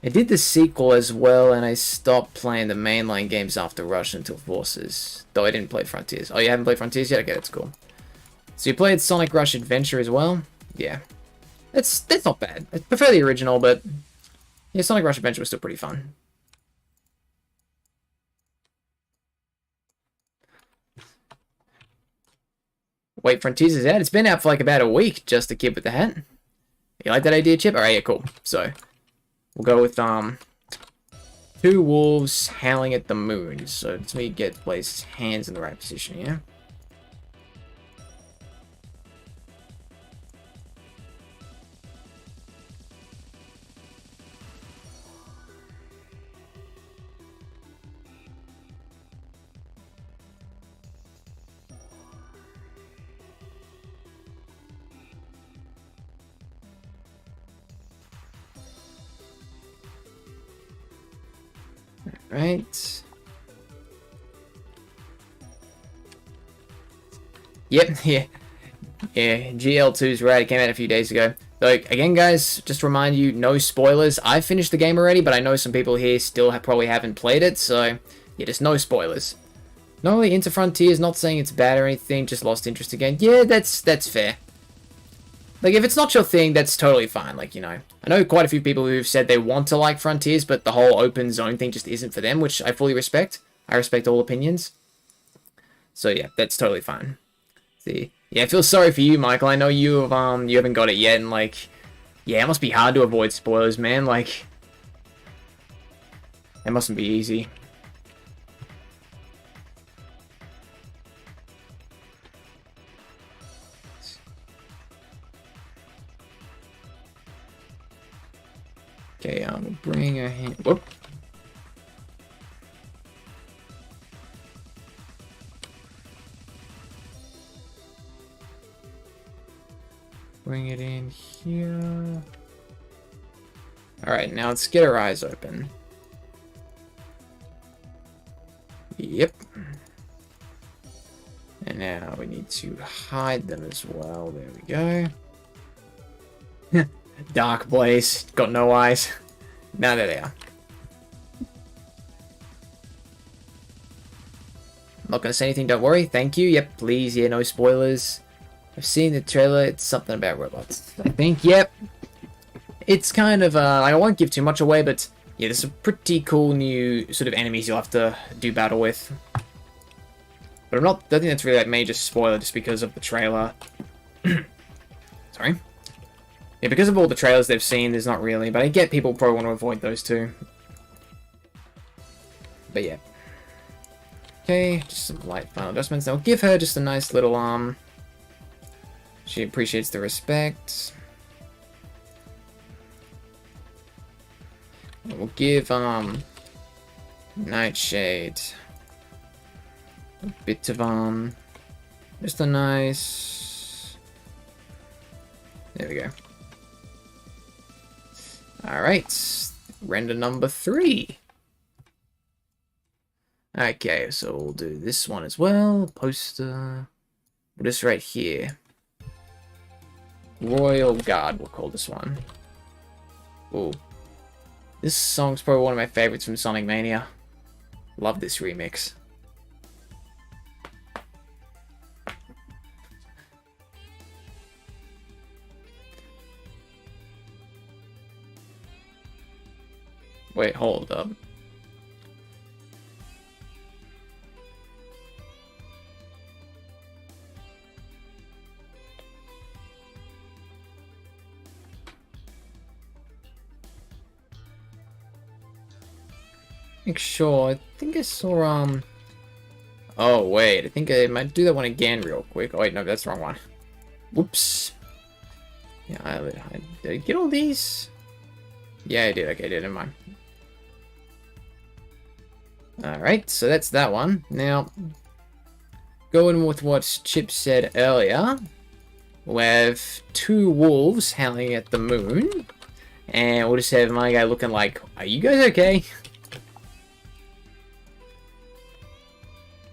I did the sequel as well, and I stopped playing the mainline games after Rush Until Forces. Though I didn't play Frontiers. Oh, you haven't played Frontiers yet? Okay, that's cool. So you played Sonic Rush Adventure as well? Yeah. That's not bad. I prefer the original, but... yeah, Sonic Rush Adventure was still pretty fun. Wait, Frontiers is out? It's been out for like about a week, just the kid with the hat. You like that idea, Chip? Alright, yeah, cool. So, we'll go with, 2 wolves howling at the moon. So, let me place his hands in the right position, yeah? Right. Yep, yeah. Yeah, GL2's right. It came out a few days ago. So, again, guys, just to remind you, no spoilers. I finished the game already, but I know some people here still probably haven't played it, so, yeah, just no spoilers. Not really into Frontiers, not saying it's bad or anything, just lost interest again. Yeah, that's fair. Like, if it's not your thing, that's totally fine, like, you know. I know quite a few people who've said they want to like Frontiers, but the whole open zone thing just isn't for them, which I fully respect. I respect all opinions. So, yeah, that's totally fine. See, yeah, I feel sorry for you, Michael. I know you haven't got it yet, and, like, yeah, it must be hard to avoid spoilers, man. Like, it mustn't be easy. Okay, bring a hand. Whoop. Bring it in here. Alright, now let's get our eyes open. Yep. And now we need to hide them as well. There we go. Dark Blaze. Got no eyes. Now there they are. I'm not going to say anything, don't worry. Thank you. Yep, please. Yeah, no spoilers. I've seen the trailer. It's something about robots, I think. Yep. It's kind of, I won't give too much away, but yeah, there's some pretty cool new sort of enemies you'll have to do battle with. But I don't think that's really like major spoiler just because of the trailer. Sorry. Yeah, because of all the trailers they've seen, there's not really, but I get people probably want to avoid those too. But yeah. Okay, just some light final adjustments. I'll give her just a nice little arm. She appreciates the respect. We'll give Nightshade a bit of just a nice. There we go. Alright, render number 3. Okay, so we'll do this one as well. Poster. This right here. Royal Guard, we'll call this one. Ooh. This song's probably one of my favorites from Sonic Mania. Love this remix. Wait, hold up. Make sure. I think I saw Oh, wait. I think I might do that one again real quick. Oh, wait, no, that's the wrong one. Whoops. Yeah, did I get all these? Yeah, I did. Okay, I did. Never mind. Alright, so that's that one. Now, going with what Chip said earlier, we have 2 wolves howling at the moon. And we'll just have my guy looking like, are you guys okay?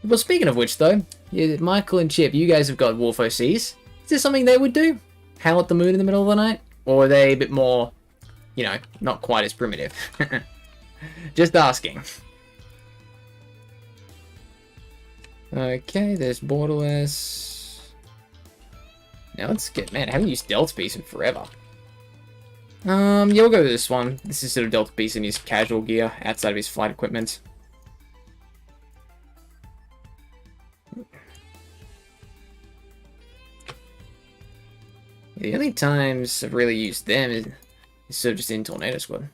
Well, speaking of which, though, yeah, Michael and Chip, you guys have got wolf OCs. Is this something they would do? Howl at the moon in the middle of the night? Or are they a bit more, you know, not quite as primitive? Just asking. Okay, there's Borderless. Now let's get... Man, I haven't used Delta Beast in forever. Yeah, we'll go with this one. This is sort of Delta Beast in his casual gear, outside of his flight equipment. The only times I've really used them is sort of just in Tornado Squad.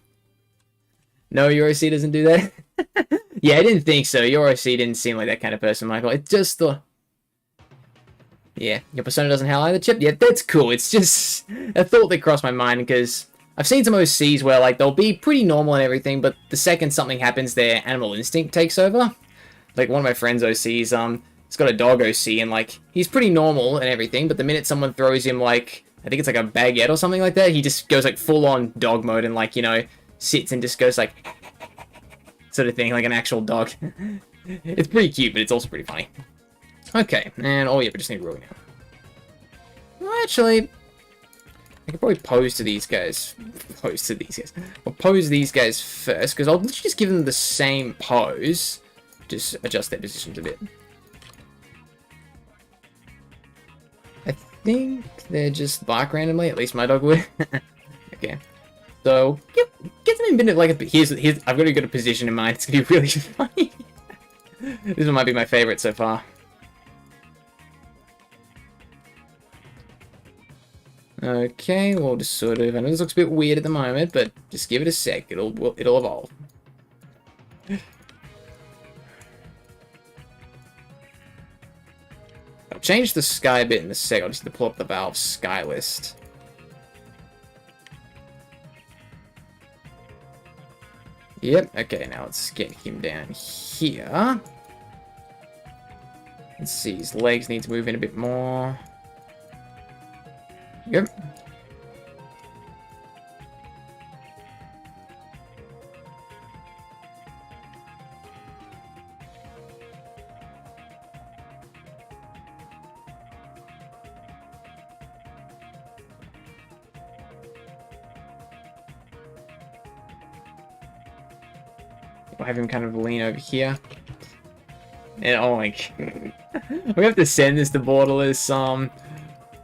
No, your OC doesn't do that? Yeah, I didn't think so. Your OC didn't seem like that kind of person, Michael. It just thought... Yeah, your persona doesn't howl either, Chip? Yeah, that's cool. It's just a thought that crossed my mind, because I've seen some OCs where, like, they'll be pretty normal and everything, but the second something happens, their animal instinct takes over. Like, one of my friend's OCs, he's got a dog OC, and, like, he's pretty normal and everything, but the minute someone throws him, like, I think it's like a baguette or something like that, he just goes, like, full-on dog mode and, like, you know, sits and just goes, like, sort of thing, like an actual dog. It's pretty cute, but it's also pretty funny. Okay, and oh yeah, we just need Rui now. Well, actually, I could probably pose to these guys. I'll pose these guys first, because I'll literally just give them the same pose. Just adjust their positions a bit. I think they're just bark randomly, at least my dog would. Okay. So, yep, get them in a bit of like a... Here's, I've got a good position in mind. It's going to be really funny. This one might be my favorite so far. Okay, we'll just sort of... I know this looks a bit weird at the moment, but just give it a sec. It'll evolve. I'll change the sky a bit in a sec. I'll just need to pull up the Valve sky list. Yep, okay, now let's get him down here. Let's see, his legs need to move in a bit more. Yep. I'll have him kind of lean over here. And oh my god. We have to send this to Borderless,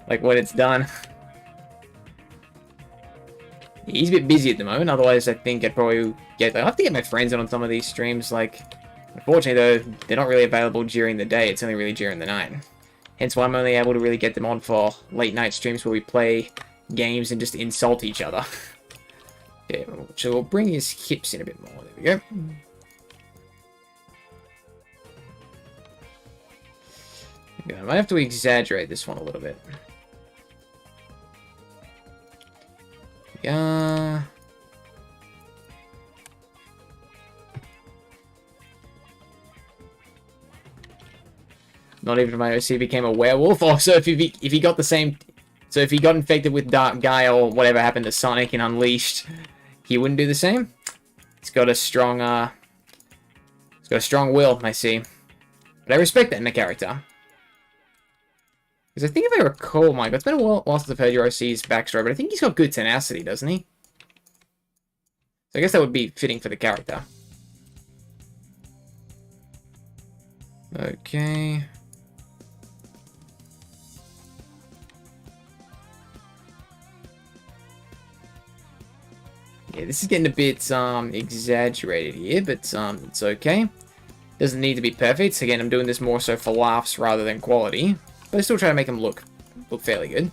like when it's done. He's a bit busy at the moment, otherwise I think I'd probably get... I'll have to get my friends in on some of these streams, like... Unfortunately though, they're not really available during the day, it's only really during the night. Hence why I'm only able to really get them on for late night streams where we play games and just insult each other. Okay, so we'll bring his hips in a bit more, there we go. Okay, I might have to exaggerate this one a little bit. Yeah. Not even if my OC became a werewolf. Oh, so if he got the same, so if he got infected with Dark Gaia or whatever happened to Sonic in Unleashed, he wouldn't do the same. He's got a strong, will, I see. But I respect that in a character. Because I think if I recall, Mike, it's been a while since I've heard your OC's backstory, but I think he's got good tenacity, doesn't he? So I guess that would be fitting for the character. Okay. Yeah, this is getting a bit exaggerated here, but it's okay. Doesn't need to be perfect. So again, I'm doing this more so for laughs rather than quality. But I still try to make them look fairly good.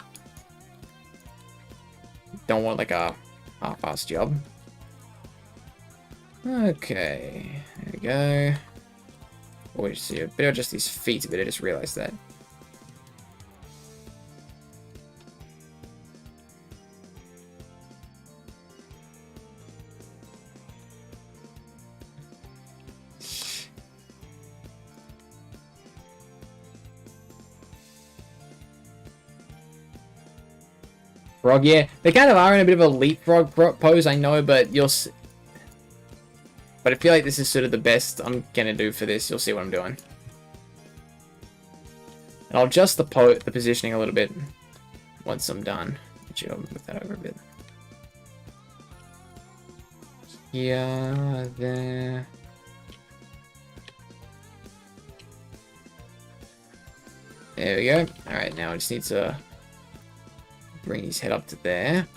Don't want like a half-assed job. Okay, there we go. Probably see a bit of just his feet a bit. I just realized that. Frog, yeah. They kind of are in a bit of a leapfrog pose, I know, but you'll see. But I feel like this is sort of the best I'm gonna do for this. You'll see what I'm doing. And I'll adjust the positioning a little bit once I'm done. Actually, I'll move that over a bit. Yeah, there. There we go. Alright, now I just need to bring his head up to there.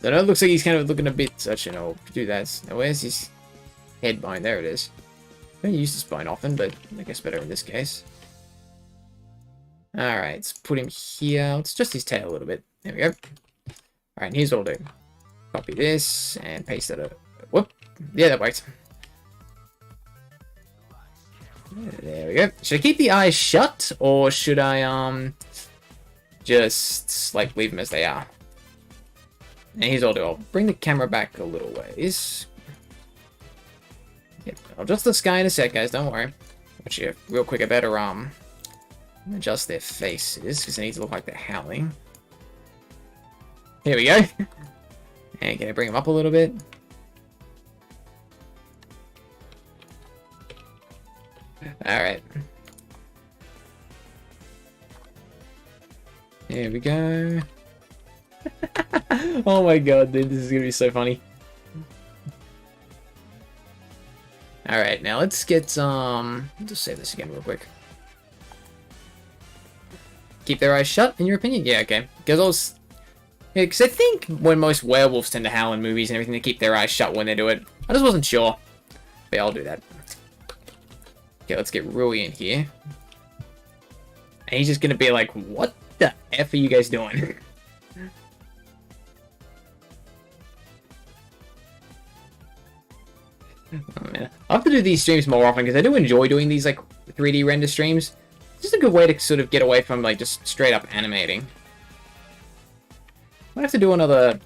So it looks like he's kind of looking a bit such, you know, do that. Now where's his head bone? There it is. I don't use this bone often, but I guess better in this case. Alright, let's put him here. Let's adjust his tail a little bit. There we go. Alright, here's what I'll do. Copy this and paste that over. Whoop. Yeah, that worked. There we go. Should I keep the eyes shut, or should I, just, like, leave them as they are? And here's what I'll do. I'll bring the camera back a little ways. Yep, I'll adjust the sky in a sec, guys. Don't worry. Actually, real quick, I better, adjust their faces, because they need to look like they're howling. Here we go. And can I bring them up a little bit? Alright. There we go. Oh my god, dude, this is gonna be so funny. Alright, now let's get just save this again real quick. Keep their eyes shut, in your opinion? Yeah, okay. Because I think when most werewolves tend to howl in movies and everything, they keep their eyes shut when they do it. I just wasn't sure. But yeah, I'll do that. Okay, let's get Rui in here. And he's just gonna be like, what the F are you guys doing? Oh, man. I'll have to do these streams more often because I do enjoy doing these like 3D render streams. It's just a good way to sort of get away from like just straight up animating. Might have to do another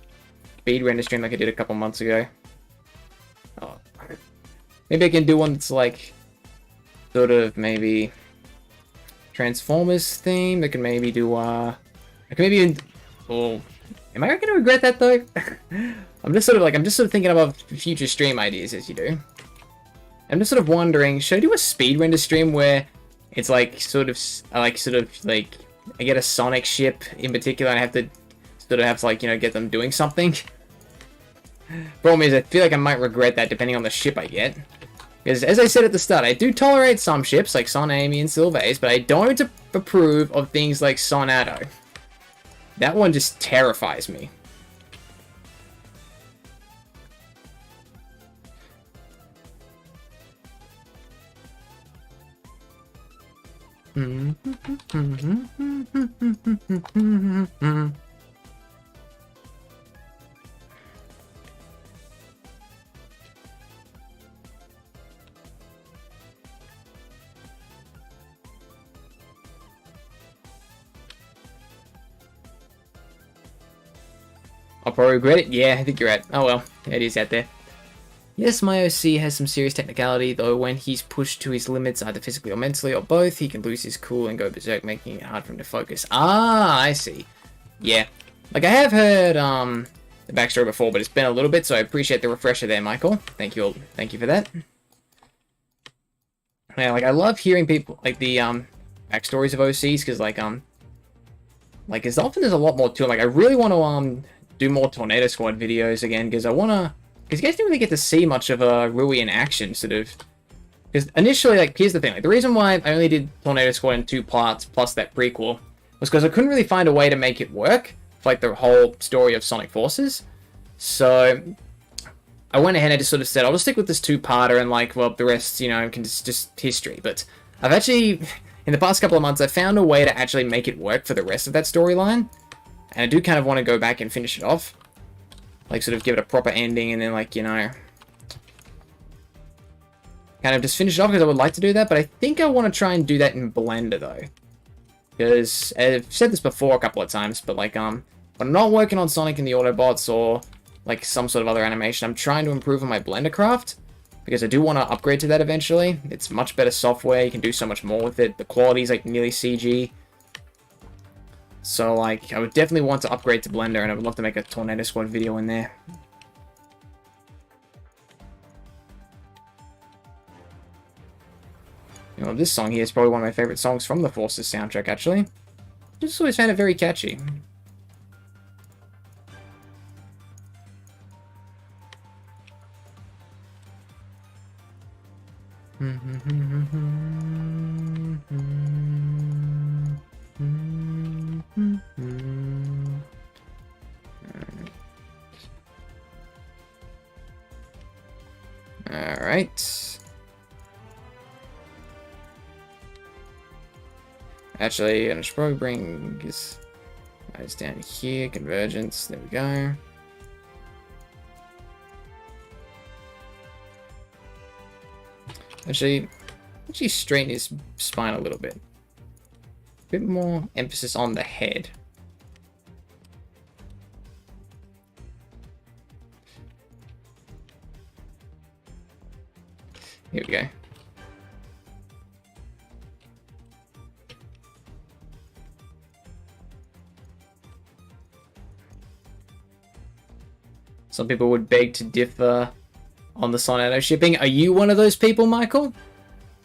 speed render stream like I did a couple months ago. Oh. Maybe I can do one that's like sort of maybe Transformers theme. I can maybe do I can maybe oh, am I gonna regret that though? I'm just sort of thinking about future stream ideas as you do. I'm just sort of wondering, should I do a speed render stream where it's like sort of like I get a Sonic ship in particular and I have to like, you know, get them doing something. Problem is I feel like I might regret that depending on the ship I get. Because as I said at the start, I do tolerate some ships like Son Amy and Sylvace, but I don't approve of things like Son Addo. That one just terrifies me. I'll probably regret it. Yeah, I think you're right. Oh well, it is out there. Yes, my OC has some serious technicality, though when he's pushed to his limits, either physically or mentally, or both, he can lose his cool and go berserk, making it hard for him to focus. Ah, I see. Yeah. Like, I have heard, the backstory before, but it's been a little bit, so I appreciate the refresher there, Michael. Thank you for that. Yeah, like, I love hearing people, like, the, backstories of OCs, because, like, as often there's a lot more to them. Like, I really want to, do more Tornado Squad videos again, because I want to... Because you guys didn't really get to see much of Rui in action, sort of. Because initially, like, here's the thing. Like, the reason why I only did Tornado Squad in 2 parts, plus that prequel, was because I couldn't really find a way to make it work for, like, the whole story of Sonic Forces. So, I went ahead and just sort of said, I'll just stick with this 2-parter, and, like, well, the rest, you know, can just history. But I've actually, in the past couple of months, I found a way to actually make it work for the rest of that storyline. And I do kind of want to go back and finish it off. Like, sort of give it a proper ending, and then, like, you know... kind of just finish it off because I would like to do that, but I think I want to try and do that in Blender though. Because I've said this before a couple of times, but like when I'm not working on Sonic and the Autobots or like some sort of other animation, I'm trying to improve on my Blender craft because I do want to upgrade to that eventually. It's much better software, you can do so much more with it. The quality is like nearly CG. So like I would definitely want to upgrade to Blender, and I would love to make a Tornado Squad video in there. You know, this song here is probably one of my favorite songs from the Forces soundtrack, actually. I just always found it very catchy. Alright. Actually, I should probably bring this guys down here. Convergence. There we go. Actually straighten his spine a little bit. A bit more emphasis on the head. Here we go. Some people would beg to differ on the Sonado shipping. Are you one of those people, Michael?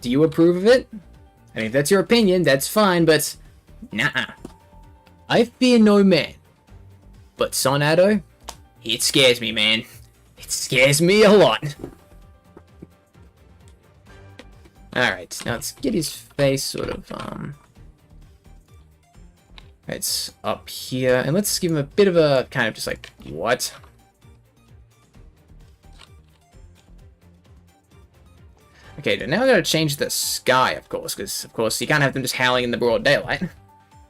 Do you approve of it? I mean, if that's your opinion, that's fine, but nah. I fear no man. But Sonado, it scares me, man. It scares me a lot. Alright, now let's get his face sort of, it's up here, and let's give him a bit of a kind of just like, what? Okay, now I gotta change the sky, of course, because, of course, you can't have them just howling in the broad daylight.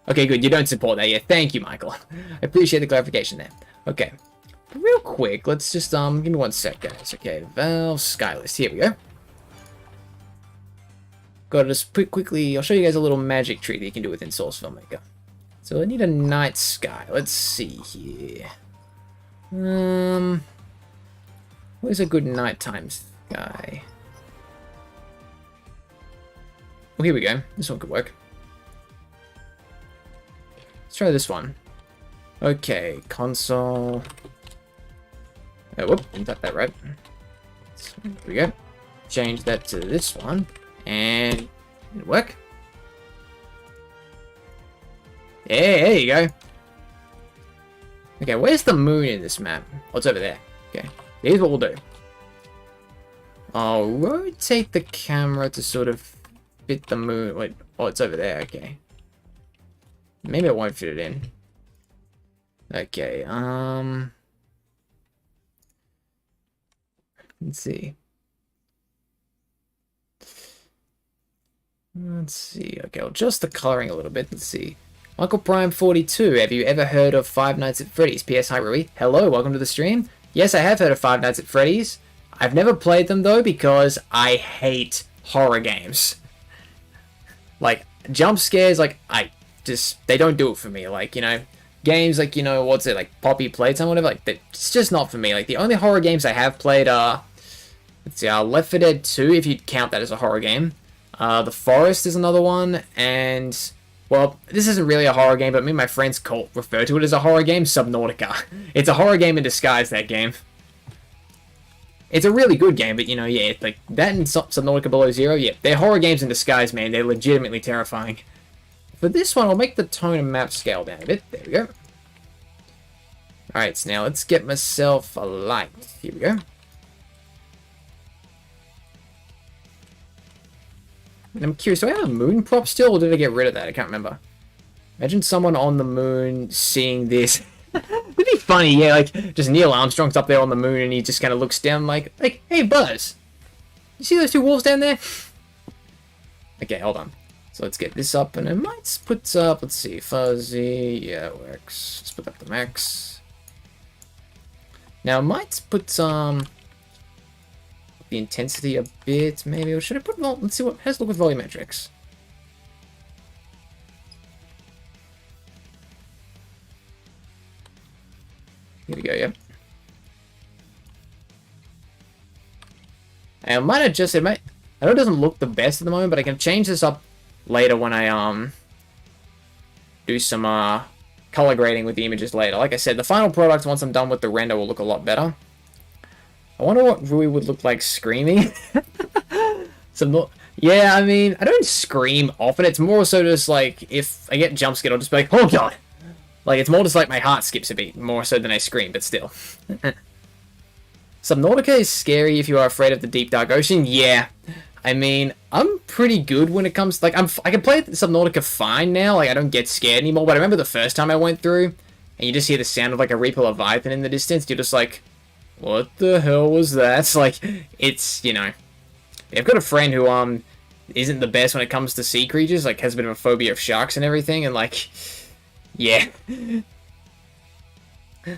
Okay, good, you don't support that yet. Thank you, Michael. I appreciate the clarification there. Okay, real quick, let's just, give me one sec, guys. Okay, Valve Skylist, here we go. Gotta just quickly, I'll show you guys a little magic trick that you can do within Source Filmmaker. So I need a night sky. Let's see here. Where's a good nighttime sky? Well, here we go. This one could work. Let's try this one. Okay, console. Oh, whoop, didn't type that right. So, here we go. Change that to this one. And it'll work. Yeah, there you go. Okay, where's the moon in this map? Oh, it's over there. Okay, here's what we'll do. I'll rotate the camera to sort of fit the moon. Wait, oh, it's over there. Okay. Maybe I won't fit it in. Okay, let's see. Let's see. Okay, I'll adjust the coloring a little bit. Let's see. Michael Prime 42. Have you ever heard of Five Nights at Freddy's? P.S. Hi, Rui. Hello, welcome to the stream. Yes, I have heard of Five Nights at Freddy's. I've never played them, though, because I hate horror games. Like, jump scares, like, they don't do it for me. Like, you know, games like, you know, what's it, like, Poppy Playtime, whatever, like, it's just not for me. Like, the only horror games I have played are, let's see, Left 4 Dead 2, if you'd count that as a horror game. The Forest is another one, and, well, this isn't really a horror game, but me and my friends refer to it as a horror game, Subnautica. It's a horror game in disguise, that game. It's a really good game, but, you know, yeah, like, that and Subnautica Below Zero, yeah, they're horror games in disguise, man. They're legitimately terrifying. For this one, I'll make the tone and map scale down a bit. There we go. Alright, so now let's get myself a light. Here we go. And I'm curious, do I have a moon prop still, or did I get rid of that? I can't remember. Imagine someone on the moon seeing this. It'd be funny, yeah, like, just Neil Armstrong's up there on the moon and he just kind of looks down like, hey, Buzz, you see those two wolves down there? Okay, hold on. So let's get this up, and I might put up, let's see, fuzzy, yeah, it works. Let's put up the max. Now, I might put some, the intensity a bit, maybe. Or should I put... Let's see what... Let's look with volumetrics. Here we go, yep. And I might adjust it, mate. I know it doesn't look the best at the moment, but I can change this up later when I do some color grading with the images later. Like I said, the final product, once I'm done with the render, will look a lot better. I wonder what Rui would look like screaming. Yeah, I mean, I don't scream often. It's more so just like, if I get jump scared, I'll just be like, oh god! Like, it's more just like my heart skips a beat, more so than I scream, but still. Subnautica is scary if you are afraid of the deep dark ocean. Yeah. I mean, I'm pretty good when it comes... Like, I can play Subnautica fine now. Like, I don't get scared anymore. But I remember the first time I went through, and you just hear the sound of, like, a Reaper Leviathan in the distance. You're just like, what the hell was that? It's like, it's, you know... I've got a friend who, isn't the best when it comes to sea creatures. Like, has a bit of a phobia of sharks and everything. And, like, yeah.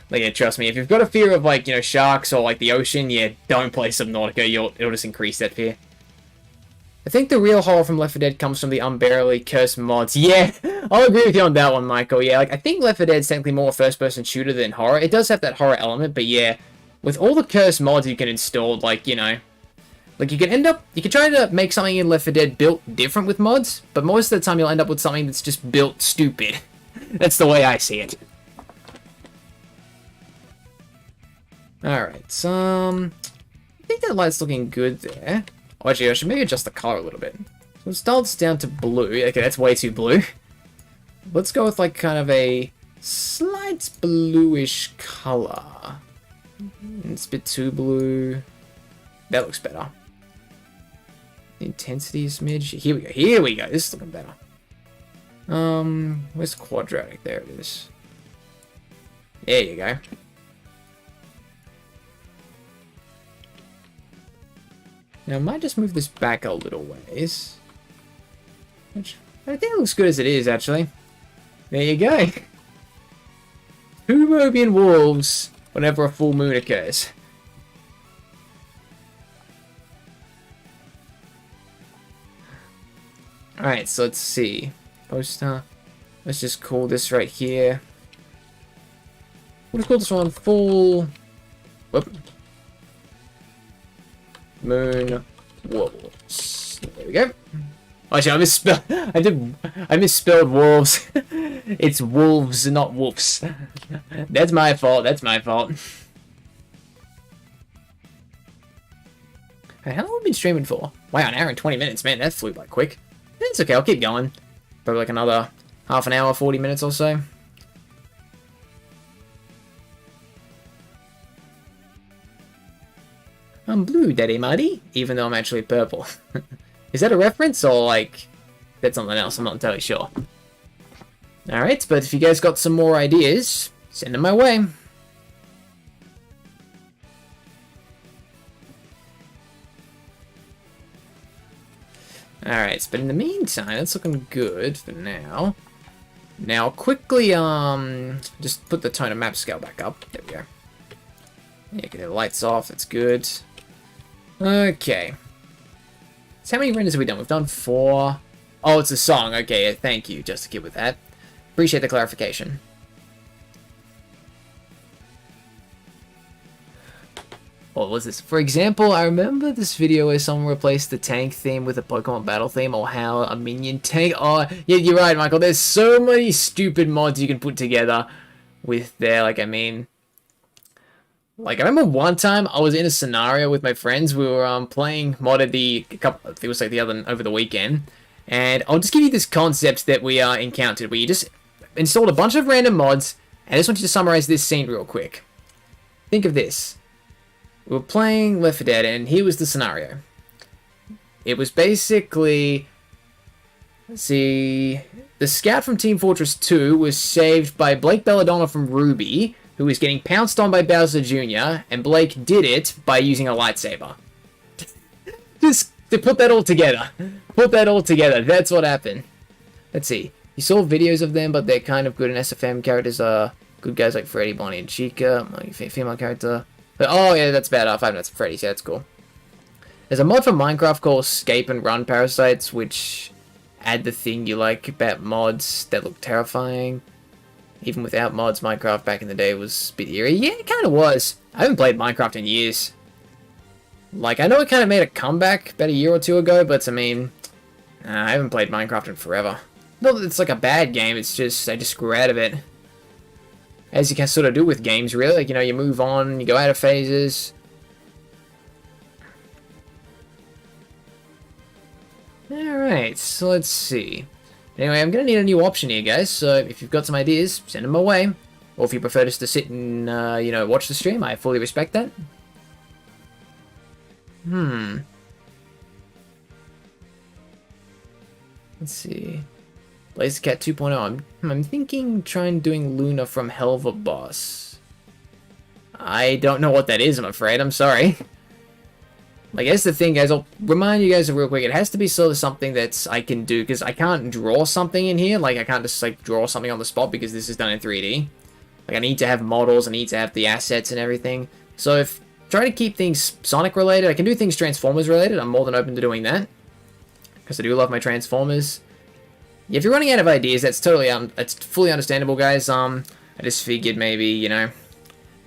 Like, yeah, trust me. If you've got a fear of, like, you know, sharks or, like, the ocean, yeah, don't play Subnautica. It'll just increase that fear. I think the real horror from Left 4 Dead comes from the unbearably cursed mods. Yeah, I'll agree with you on that one, Michael. Yeah, like, I think Left 4 Dead's technically more a first-person shooter than horror. It does have that horror element, but yeah, with all the cursed mods you can install, like, you know, like, you can try to make something in Left 4 Dead built different with mods, but most of the time you'll end up with something that's just built stupid. That's the way I see it. Alright, I think that light's looking good there. Oh, actually, I should maybe adjust the color a little bit. So it starts down to blue. Okay, that's way too blue. Let's go with, like, kind of a slight bluish color. It's a bit too blue. That looks better. Intensity smidge. Here we go. Here we go. This is looking better. Where's quadratic? There it is. There you go. Now, I might just move this back a little ways. Which, I think it looks good as it is, actually. There you go. 2 Mobian wolves whenever a full moon occurs. Alright, so let's see. Poster. Let's just call this right here. We'll call this one full... Whoop. Moon wolves. There we go. Actually, I misspelled wolves. It's wolves, not wolves. That's my fault. That's my fault. Hey, how long have we been streaming for? Wow, an hour and 20 minutes. Man, that flew by quick. It's okay. I'll keep going. Probably like another half an hour, 40 minutes or so. I'm blue, Daddy Marty, even though I'm actually purple. Is that a reference, or, like, that's something else? I'm not entirely sure. Alright, but if you guys got some more ideas, send them my way. Alright, but in the meantime, that's looking good for now. Now, quickly, just put the tone of map scale back up. There we go. Yeah, get the lights off, that's good. Okay. So how many renders have we done? We've done 4. Oh, it's a song. Okay, thank you, Just a Kid, with that. Appreciate the clarification. What was this? For example, I remember this video where someone replaced the tank theme with a Pokemon battle theme, or how a minion tank... Oh, yeah, you're right, Michael. There's so many stupid mods you can put together with there. Like, I mean... Like, I remember one time I was in a scenario with my friends. We were playing modded it was like over the weekend. And I'll just give you this concept that we encountered, where you just installed a bunch of random mods, and I just want you to summarize this scene real quick. Think of this. We were playing Left 4 Dead, and here was the scenario. It was basically... Let's see... The scout from Team Fortress 2 was saved by Blake Belladonna from Ruby, who was getting pounced on by Bowser Jr., and Blake did it by using a lightsaber. Just to put that all together. Put that all together. That's what happened. Let's see. You saw videos of them, but they're kind of good, and SFM characters are good guys like Freddy, Bonnie, and Chica. Female character. But, oh, yeah, that's bad. 5 Nights at Freddy's. Yeah, that's cool. There's a mod for Minecraft called Escape and Run Parasites, which add the thing you like about mods that look terrifying. Even without mods, Minecraft back in the day was a bit eerie. Yeah, it kind of was. I haven't played Minecraft in years. Like, I know it kind of made a comeback about a year or two ago, but I mean, I haven't played Minecraft in forever. Not that it's like a bad game, it's just, I just grew out of it. As you can sort of do with games, really. Like, you know, you move on, you go out of phases. Alright, so let's see. Anyway, I'm going to need a new option here, guys, so if you've got some ideas, send them my way. Or if you prefer just to sit and, you know, watch the stream, I fully respect that. Let's see. Blazecat 2.0. I'm thinking trying doing Luna from Helva Boss. I don't know what that is, I'm afraid. I'm sorry. Like, that's the thing, guys. I'll remind you guys real quick. It has to be sort of something that I can do, because I can't draw something in here. Like, I can't just, like, draw something on the spot, because this is done in 3D. Like, I need to have models, I need to have the assets and everything. So, if try to keep things Sonic-related, I can do things Transformers-related. I'm more than open to doing that, because I do love my Transformers. Yeah, if you're running out of ideas, that's totally, that's fully understandable, guys. I just figured maybe, you know...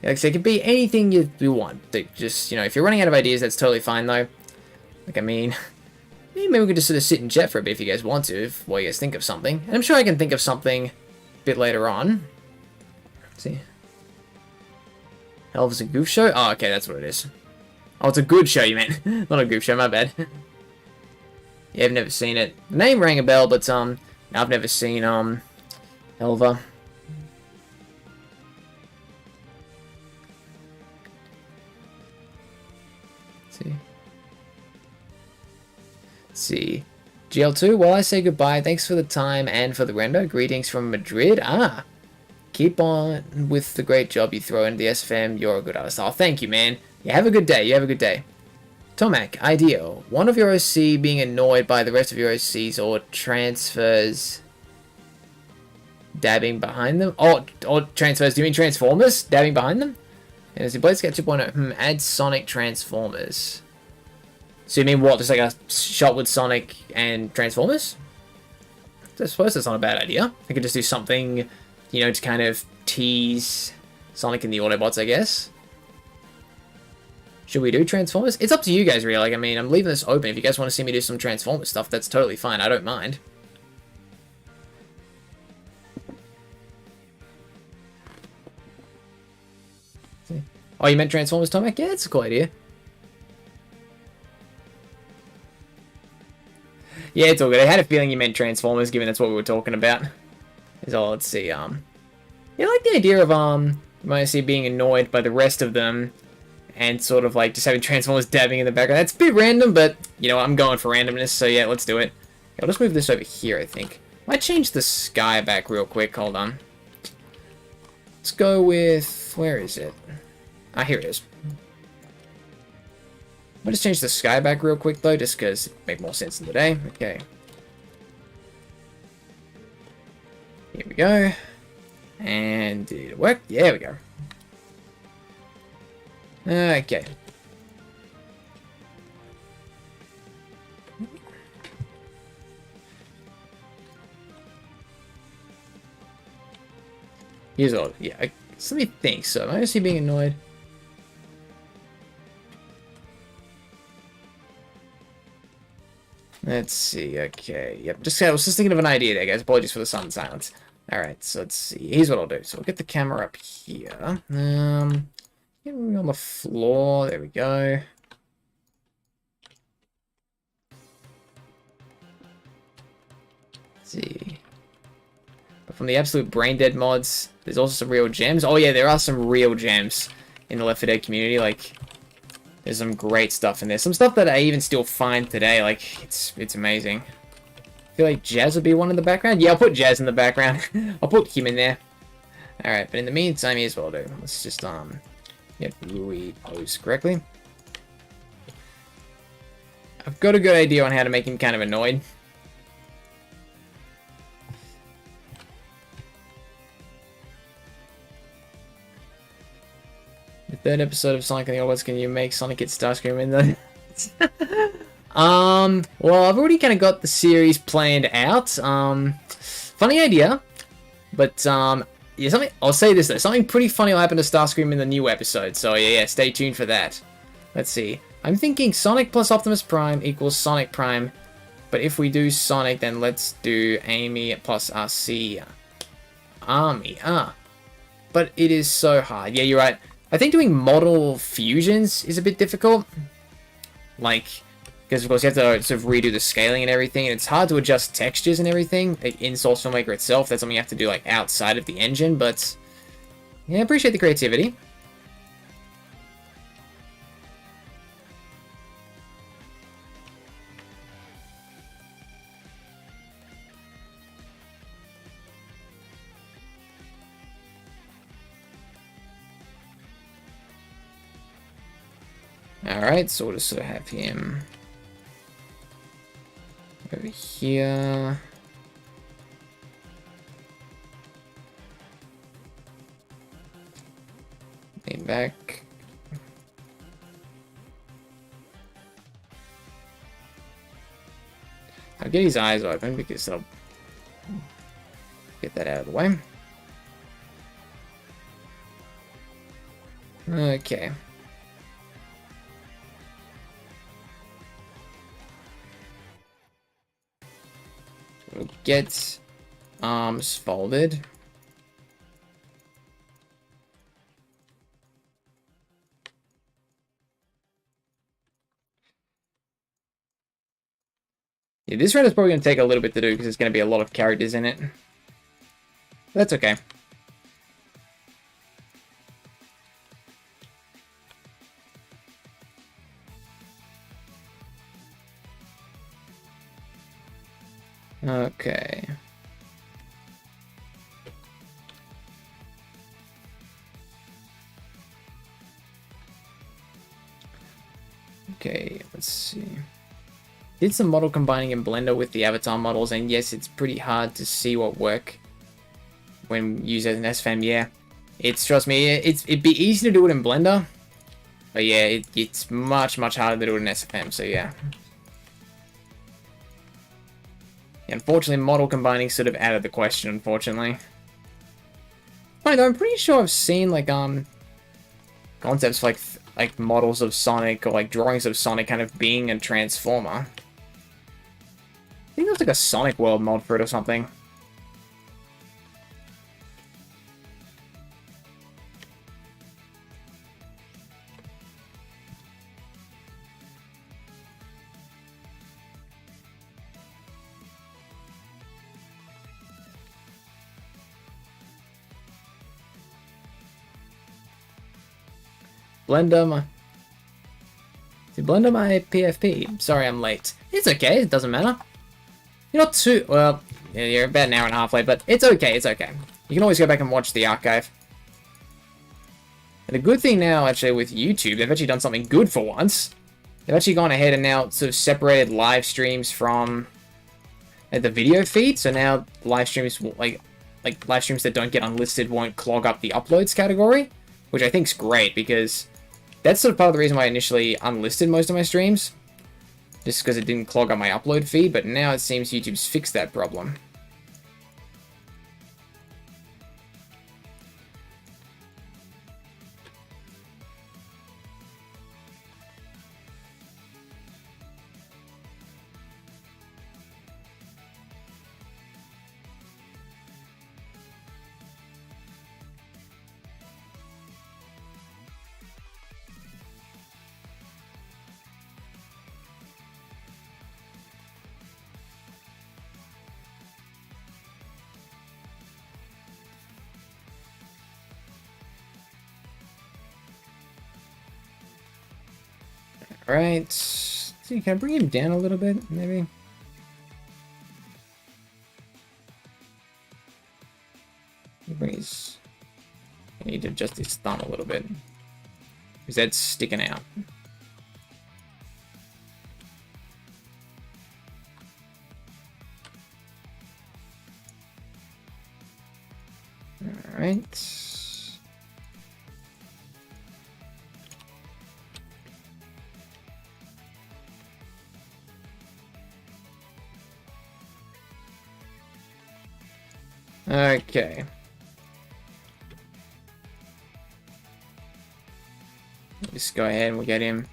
Like I said, it could be anything you want. Just, you know, if you're running out of ideas, that's totally fine, though. Like, I mean, maybe we could just sort of sit and chat for a bit if you guys want to, while you guys think of something. And I'm sure I can think of something a bit later on. Let's see. Elvis a goof show? Oh, okay, that's what it is. Oh, it's a good show, you meant. Not a goof show, my bad. Yeah, I've never seen it. The name rang a bell, but, I've never seen, Elva. See. GL2, while I say goodbye, thanks for the time and for the render. Greetings from Madrid. Ah, keep on with the great job you throw into the SFM. You're a good artist. Oh, thank you, man. You have a good day. You have a good day. Tomac, ideal. One of your OC being annoyed by the rest of your OCs or transfers dabbing behind them. Oh, or transfers. Do you mean Transformers? Dabbing behind them? And as the Blazecat 2.0, add Sonic Transformers. So you mean what, just like a shot with Sonic and Transformers? I suppose that's not a bad idea. I could just do something, you know, to kind of tease Sonic and the Autobots, I guess. Should we do Transformers? It's up to you guys, really. Like, I mean, I'm leaving this open. If you guys want to see me do some Transformers stuff, that's totally fine. I don't mind. Oh, you meant Transformers, Tomac? Yeah, it's a cool idea. Yeah, it's all good. I had a feeling you meant Transformers, given that's what we were talking about. So let's see. Yeah, I like the idea of mostly being annoyed by the rest of them, and sort of like just having Transformers dabbing in the background. That's a bit random, but you know I'm going for randomness, so yeah, let's do it. I'll just move this over here, I think. Might change the sky back real quick. Hold on. Let's go with, where is it? Ah, here it is. I'll just change the sky back real quick, though, just because it makes more sense in the day. Okay. Here we go. And did it work? Yeah, we go. Okay. Here's all. Yeah, let me think. So, am I just being annoyed? Let's see, okay. Yep, I was just thinking of an idea there, guys. Apologies for the sudden silence. Alright, so let's see. Here's what I'll do. So we'll get the camera up here. Get me on the floor. There we go. Let's see. But from the absolute brain dead mods, there's also some real gems. Oh yeah, there are some real gems in the Left 4 Dead community, like... There's some great stuff in there. Some stuff that I even still find today. Like, it's amazing. I feel like Jazz would be one in the background. Yeah, I'll put Jazz in the background. I'll put him in there. Alright, but in the meantime, here's what I'll do. Let's just, get Rui posed correctly. I've got a good idea on how to make him kind of annoyed. The third episode of Sonic and the Autobots, can you make Sonic get Starscream in the... Well, I've already kind of got the series planned out. Funny idea, but yeah, something. I'll say this though, something pretty funny will happen to Starscream in the new episode. So yeah, stay tuned for that. Let's see. I'm thinking Sonic plus Optimus Prime equals Sonic Prime, but if we do Sonic, then let's do Amy plus RC Army. But it is so hard. Yeah, you're right. I think doing model fusions is a bit difficult. Like, because of course you have to sort of redo the scaling and everything, and it's hard to adjust textures and everything in Source Filmmaker itself. That's something you have to do like outside of the engine, but yeah, I appreciate the creativity. Alright, so we'll just sort of have him over here. Lean back. I'll get his eyes open because I'll get that out of the way. Okay. We'll get arms folded. Yeah, this round is probably going to take a little bit to do because there's going to be a lot of characters in it. That's okay. Okay. Okay, let's see. Did some model combining in Blender with the avatar models, and yes, it's pretty hard to see what work when used as an SFAM. Yeah, trust me, it'd be easy to do it in Blender, but yeah, it's much harder to do it in SFM. So yeah. Unfortunately, model combining sort of out of the question, unfortunately. Funny though, I'm pretty sure I've seen like concepts like models of Sonic or like drawings of Sonic kind of being a Transformer. I think there's like a Sonic World mod for it or something. Blender my PFP. Sorry I'm late. It's okay, it doesn't matter. You're not too... Well, yeah, you're about an hour and a half late, but it's okay, it's okay. You can always go back and watch the archive. And the good thing now, actually, with YouTube, they've actually done something good for once. They've actually gone ahead and now sort of separated live streams from the video feed. So now live streams, like live streams that don't get unlisted won't clog up the uploads category, which I think is great because that's sort of part of the reason why I initially unlisted most of my streams. Just because it didn't clog up my upload feed, but now it seems YouTube's fixed that problem. Alright, see, can I bring him down a little bit, maybe? Bring his... I need to adjust his thumb a little bit. His head's sticking out. Alright. Okay. Just go ahead and we'll get him.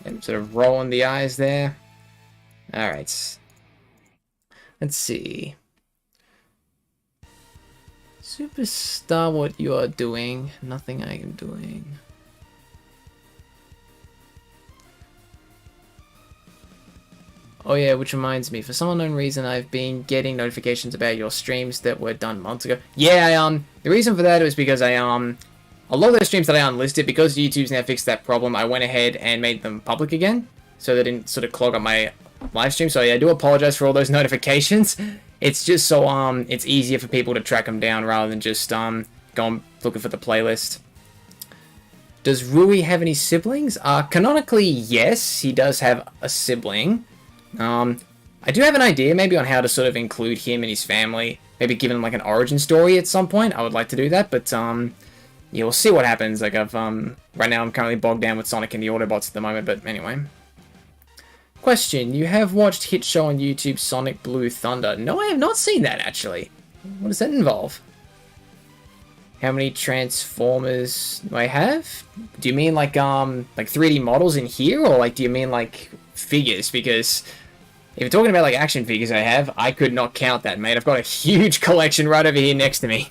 And sort of rolling the eyes there. Alright. Let's see. Superstar, what you are doing. Nothing I am doing. Oh yeah, which reminds me, for some unknown reason, I've been getting notifications about your streams that were done months ago. Yeah, the reason for that was because a lot of those streams that I unlisted, because YouTube's now fixed that problem, I went ahead and made them public again, so they didn't sort of clog up my live stream. So yeah, I do apologize for all those notifications. It's just so, it's easier for people to track them down rather than just, going looking for the playlist. Does Rui have any siblings? Canonically, yes, he does have a sibling. I do have an idea maybe on how to sort of include him and his family. Maybe give him like an origin story at some point. I would like to do that, but yeah, we'll see what happens. Like right now I'm currently bogged down with Sonic and the Autobots at the moment, but anyway. Question, you have watched hit show on YouTube Sonic Blue Thunder. No, I have not seen that actually. What does that involve? How many Transformers do I have? Do you mean like 3D models in here, or like do you mean like figures? Because if you're talking about like action figures I have, I could not count that, mate. I've got a huge collection right over here next to me.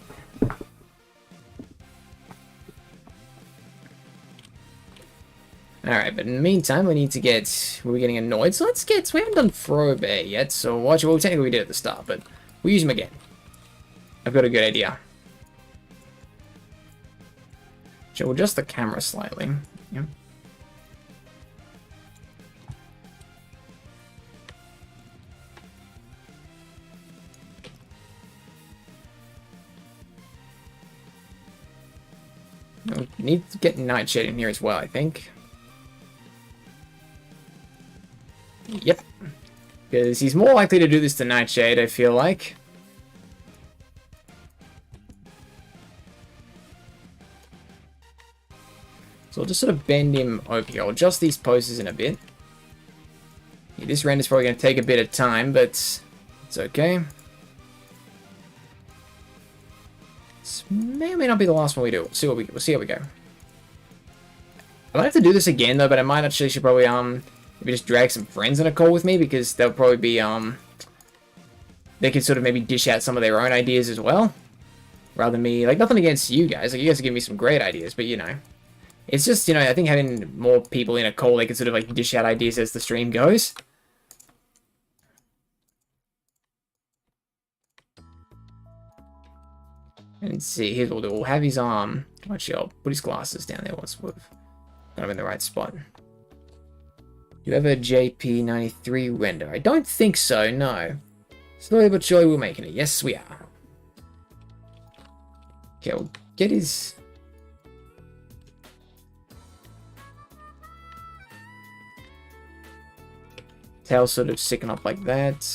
Alright, but in the meantime, we need to get... We're getting annoyed, so let's get... So we haven't done Frobay yet, so watch... Well, technically we did at the start, but we'll use him again. I've got a good idea. So we'll adjust the camera slightly. Yeah. We need to get Nightshade in here as well, I think. Yep. Because he's more likely to do this to Nightshade, I feel like. So I'll just sort of bend him over here. I'll adjust these poses in a bit. Yeah, this render's probably going to take a bit of time, but it's okay. This may or may not be the last one we do. We'll see how we go. I might have to do this again though, but I might actually should probably maybe just drag some friends in a call with me, because they'll probably be they can sort of maybe dish out some of their own ideas as well, rather than me. Like, nothing against you guys. Like, you guys are giving me some great ideas, but you know, it's just, you know, I think having more people in a call, they can sort of like dish out ideas as the stream goes. And see, here's what we'll do. We'll have his actually, I'll put his glasses down there once we've got him in the right spot. You have a JP93 render? I don't think so, no. Slowly but surely we're making it. Yes, we are. Okay, we'll get his... tail sort of sticking up like that.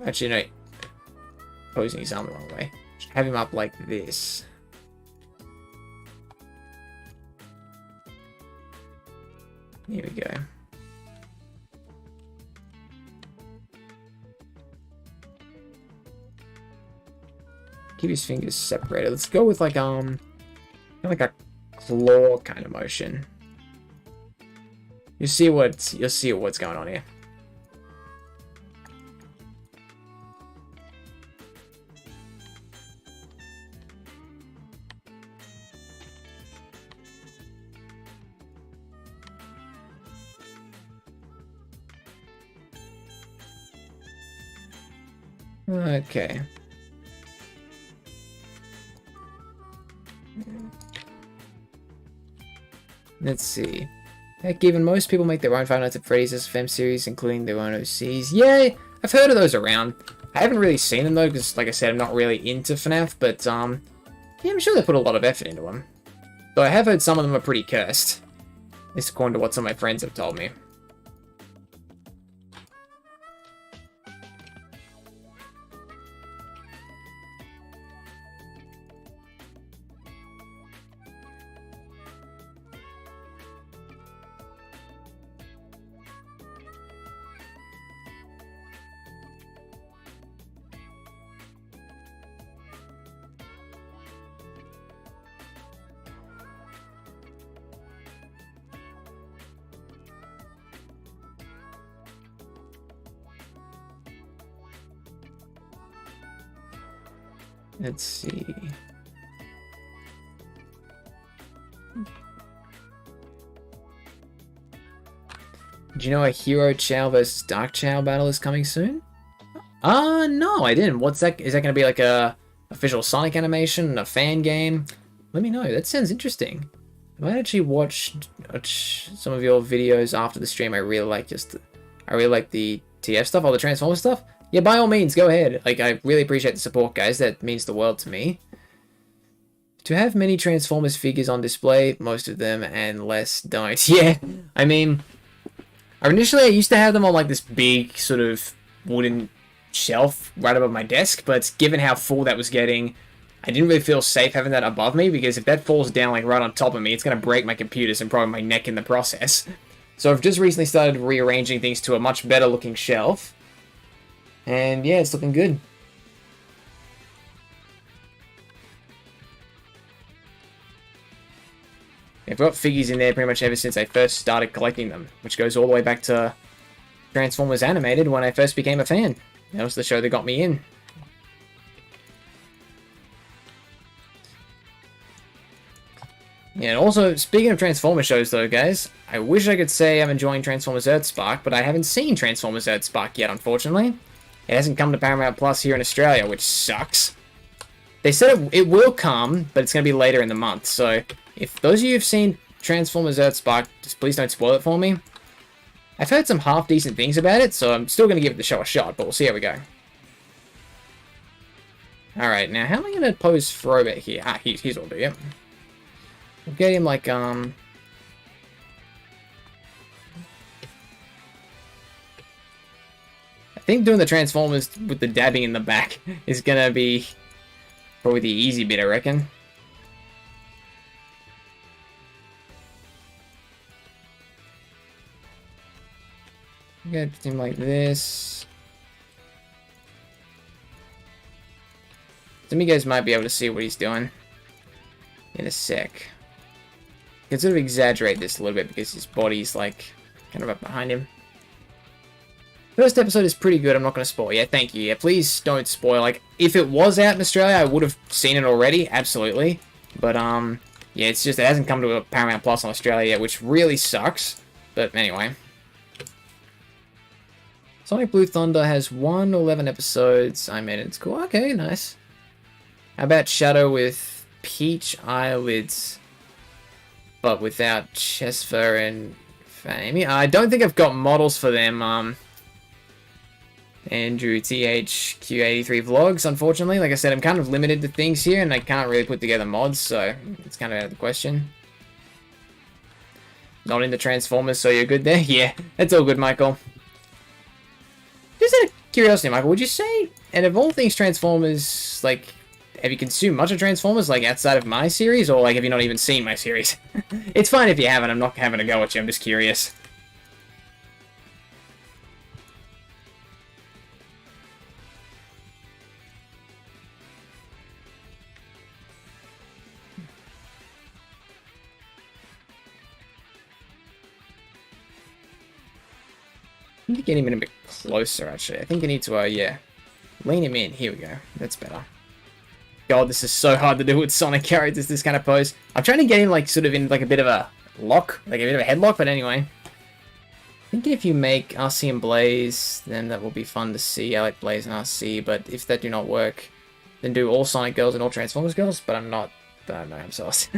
Actually, no. Posing his arm the wrong way. Just have him up like this. Here we go. Keep his fingers separated. Let's go with like a claw kind of motion. You'll see what's going on here. Okay. Let's see. Heck, even most people make their own Five Nights at Freddy's SFM series, including their own OCs. Yeah, I've heard of those around. I haven't really seen them though, because like I said, I'm not really into FNAF, but yeah, I'm sure they put a lot of effort into them. Though I have heard some of them are pretty cursed. At least according to what some of my friends have told me. Let's see. Do you know a Hero Chow versus Dark Chow battle is coming soon? No, I didn't. What's that? Is that going to be like a official Sonic animation, a fan game? Let me know. That sounds interesting. I might actually watch some of your videos after the stream. I really like the TF stuff, all the Transformers stuff. Yeah, by all means, go ahead. Like, I really appreciate the support, guys. That means the world to me. To have many Transformers figures on display, most of them, and less don't. Yeah, I mean, initially I used to have them on like this big sort of wooden shelf right above my desk, but given how full that was getting, I didn't really feel safe having that above me, because if that falls down like right on top of me, it's going to break my computers and probably my neck in the process. So I've just recently started rearranging things to a much better looking shelf. And yeah, it's looking good. I've got figures in there pretty much ever since I first started collecting them, which goes all the way back to Transformers Animated when I first became a fan. That was the show that got me in. Yeah, and also, speaking of Transformers shows though, guys, I wish I could say I'm enjoying Transformers Earthspark, but I haven't seen Transformers Earthspark yet, unfortunately. It hasn't come to Paramount Plus here in Australia, which sucks. They said it will come, but it's going to be later in the month, so if those of you who've seen Transformers Earthspark, just please don't spoil it for me. I've heard some half-decent things about it, so I'm still going to give the show a shot, but we'll see how we go. Alright, now how am I going to pose Throwback here? Ah, he's all do, yep. We'll get him like, I think doing the Transformers with the dabbing in the back is going to be probably the easy bit, I reckon. Get him like this. Some of you guys might be able to see what he's doing in a sec. I can sort of exaggerate this a little bit because his body's like kind of up behind him. First episode is pretty good. I'm not going to spoil. Yeah, thank you. Yeah, please don't spoil. Like, if it was out in Australia, I would have seen it already. Absolutely. But, yeah, it's just it hasn't come to a Paramount Plus in Australia yet, which really sucks. But anyway. Sonic Blue Thunder has 11 episodes. I made it. It's cool. Okay, nice. How about Shadow with peach eyelids, but without chest fur and fame? I don't think I've got models for them. Andrew THQ83 Vlogs, unfortunately. Like I said, I'm kind of limited to things here, and I can't really put together mods, so it's kind of out of the question. Not into Transformers, so you're good there? Yeah, that's all good, Michael. Just out of curiosity, Michael, would you say, and of all things Transformers, like, have you consumed much of Transformers, like, outside of my series, or, like, have you not even seen my series? It's fine if you haven't, I'm not having a go at you, I'm just curious. I need to get him in a bit closer, actually. I think I need to, yeah, lean him in. Here we go. That's better. God, this is so hard to do with Sonic characters, this kind of pose. I'm trying to get him, like, sort of in, like, a bit of a lock, like a bit of a headlock, but anyway. I think if you make RC and Blaze, then that will be fun to see. I like Blaze and RC, but if that do not work, then do all Sonic girls and all Transformers girls, but I'm not, I don't know, I'm sauce.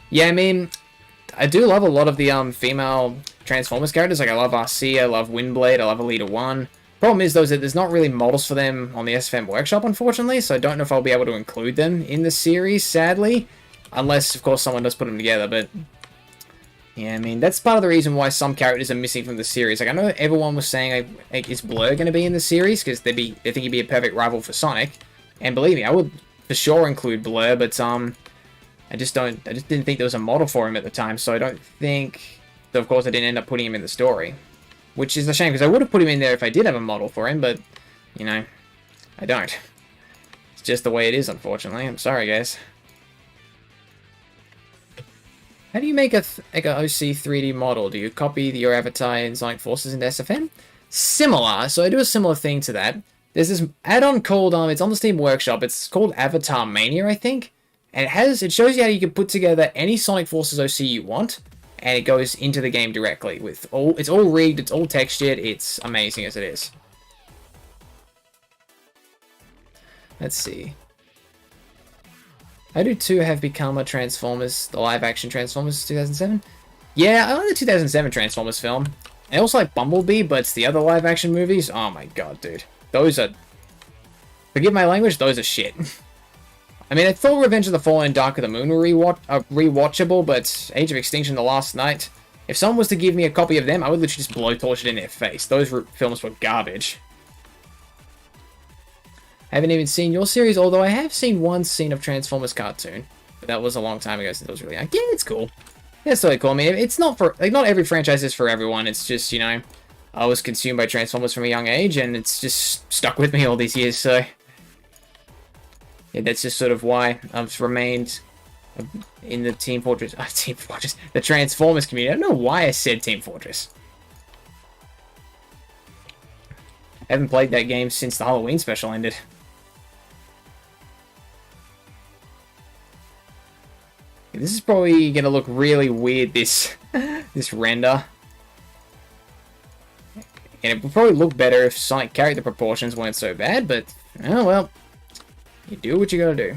Yeah, I mean, I do love a lot of the female Transformers characters. Like, I love RC, I love Windblade, I love Elita 1. Problem is, though, is that there's not really models for them on the SFM Workshop, unfortunately, so I don't know if I'll be able to include them in the series, sadly. Unless, of course, someone does put them together, but... yeah, I mean, that's part of the reason why some characters are missing from the series. Like, I know everyone was saying, like, is Blur going to be in the series? Because they think he'd be a perfect rival for Sonic. And believe me, I would for sure include Blur, but, I just didn't think there was a model for him at the time, so I don't think... So, of course, I didn't end up putting him in the story. Which is a shame, because I would have put him in there if I did have a model for him, but, you know, I don't. It's just the way it is, unfortunately. I'm sorry, guys. How do you make a OC 3D model? Do you copy your avatar in Sonic Forces into SFM? Similar, so I do a similar thing to that. There's this add-on called it's on the Steam Workshop. It's called Avatar Mania, I think, and it shows you how you can put together any Sonic Forces OC you want, and it goes into the game directly with it's all rigged, it's all textured, it's amazing as it is. Let's see. How do 2 have become a Transformers, the live-action Transformers 2007? Yeah, I like the 2007 Transformers film. I also like Bumblebee, but it's the other live-action movies. Oh my god, dude. Those are... Forgive my language, those are shit. I mean, I thought Revenge of the Fallen and Dark of the Moon were rewatchable, but Age of Extinction The Last Night... If someone was to give me a copy of them, I would literally just blowtorch it in their face. Those films were garbage. I haven't even seen your series, although I have seen one scene of Transformers cartoon. But that was a long time ago since it was really... Yeah, it's cool. That's totally cool. I mean, it's not for... Like, not every franchise is for everyone. It's just, you know... I was consumed by Transformers from a young age, and it's just stuck with me all these years, so... Yeah, that's just sort of why I've remained in the Team Fortress... Team Fortress... The Transformers community. I don't know why I said Team Fortress. I haven't played that game since the Halloween special ended. This is probably going to look really weird, this render. And it would probably look better if Sonic character proportions weren't so bad, but, oh well. You do what you gotta do.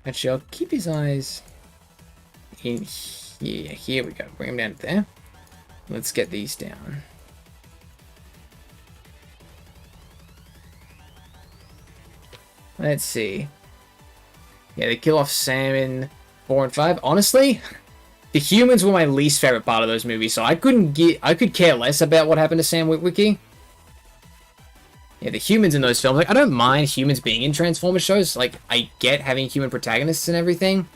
Actually, I'll keep his eyes in here. Here we go. Bring him down there. Let's get these down. Let's see. Yeah, they kill off Sam in 4 and 5. Honestly, the humans were my least favorite part of those movies, so I could care less about what happened to Sam Witwicky. Yeah, the humans in those films, like, I don't mind humans being in Transformers shows. Like, I get having human protagonists and everything.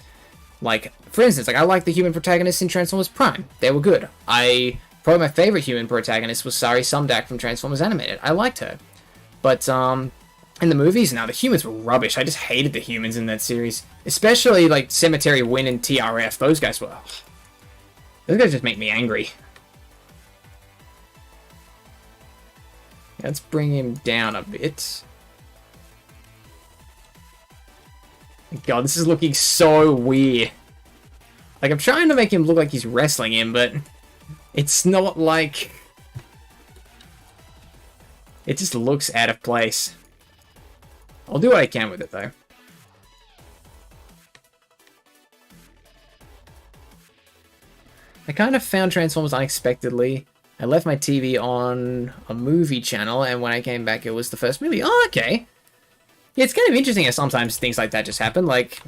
Like, for instance, like, I like the human protagonists in Transformers Prime. They were good. Probably my favorite human protagonist was Sari Sumdak from Transformers Animated. I liked her. But, in the movies, now the humans were rubbish. I just hated the humans in that series. Especially, like, Cemetery Win and TRF. Those guys just make me angry. Let's bring him down a bit. God, this is looking so weird. Like, I'm trying to make him look like he's wrestling him, but it's not like... It just looks out of place. I'll do what I can with it, though. I kind of found Transformers unexpectedly. I left my TV on a movie channel, and when I came back, it was the first movie. Oh, okay. Yeah, it's kind of interesting how sometimes things like that just happen. Like,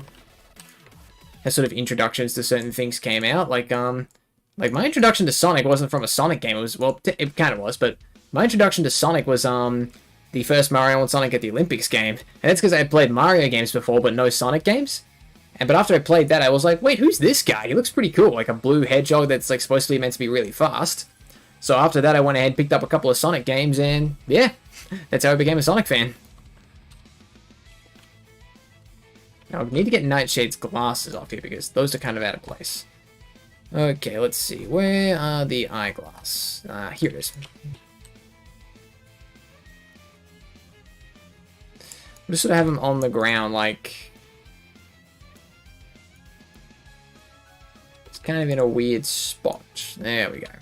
as sort of introductions to certain things came out. Like my introduction to Sonic wasn't from a Sonic game. It was, well, it kind of was, but my introduction to Sonic was, the first Mario and Sonic at the Olympics game. And that's because I had played Mario games before, but no Sonic games. But after I played that, I was like, wait, who's this guy? He looks pretty cool. Like a blue hedgehog that's like supposed to be meant to be really fast. So after that, I went ahead and picked up a couple of Sonic games, and yeah, that's how I became a Sonic fan. Now, I need to get Nightshade's glasses off here, because those are kind of out of place. Okay, let's see. Where are the eyeglass? Here it is. I'm just sort of have them on the ground, like... It's kind of in a weird spot. There we go.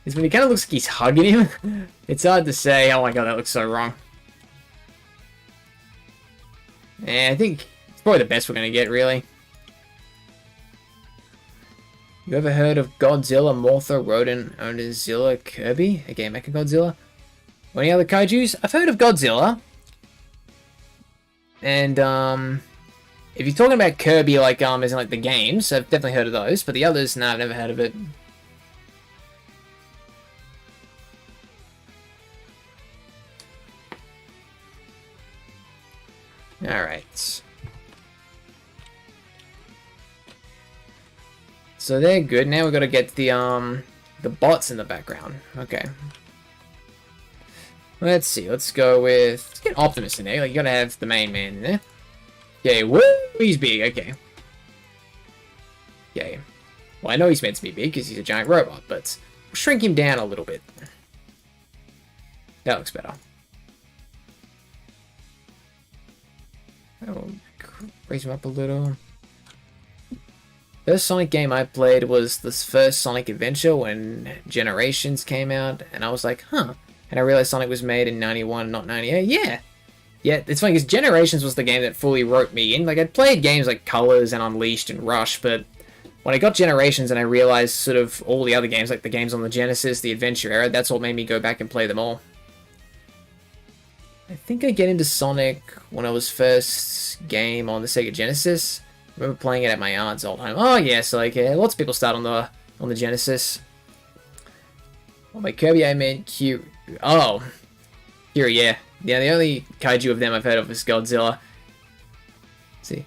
It's when he kind of looks like he's hugging him. It's hard to say. Oh my god, that looks so wrong. Yeah, I think it's probably the best we're going to get, really. You ever heard of Godzilla, Mothra, Rodent, Onizilla, Kirby? Again, Mechagodzilla? Or any other kaijus? I've heard of Godzilla. And, if you're talking about Kirby, like, as in, like, the games, I've definitely heard of those. But the others, no, I've never heard of it. Alright. So they're good. Now we've got to get the bots in the background. Okay. Let's see. Let's go with... Let's get Optimus in there. Like, you gotta have the main man in there. Okay, woo! He's big. Okay. Okay. Well, I know he's meant to be big because he's a giant robot, but shrink him down a little bit. That looks better. I'll raise him up a little. First Sonic game I played was this first Sonic Adventure when Generations came out, and I was like, huh. And I realized Sonic was made in 91, not 98. Yeah! Yeah, it's funny because Generations was the game that fully wrote me in. Like, I'd played games like Colors and Unleashed and Rush, but when I got Generations and I realized sort of all the other games, like the games on the Genesis, the Adventure era, that's what made me go back and play them all. I think I get into Sonic when I was first game on the Sega Genesis. I remember playing it at my aunt's old home. Oh yes, like lots of people start on the Genesis. Oh, by Kirby I meant Q. Oh, here, yeah. The only kaiju of them I've heard of is Godzilla. Let's see.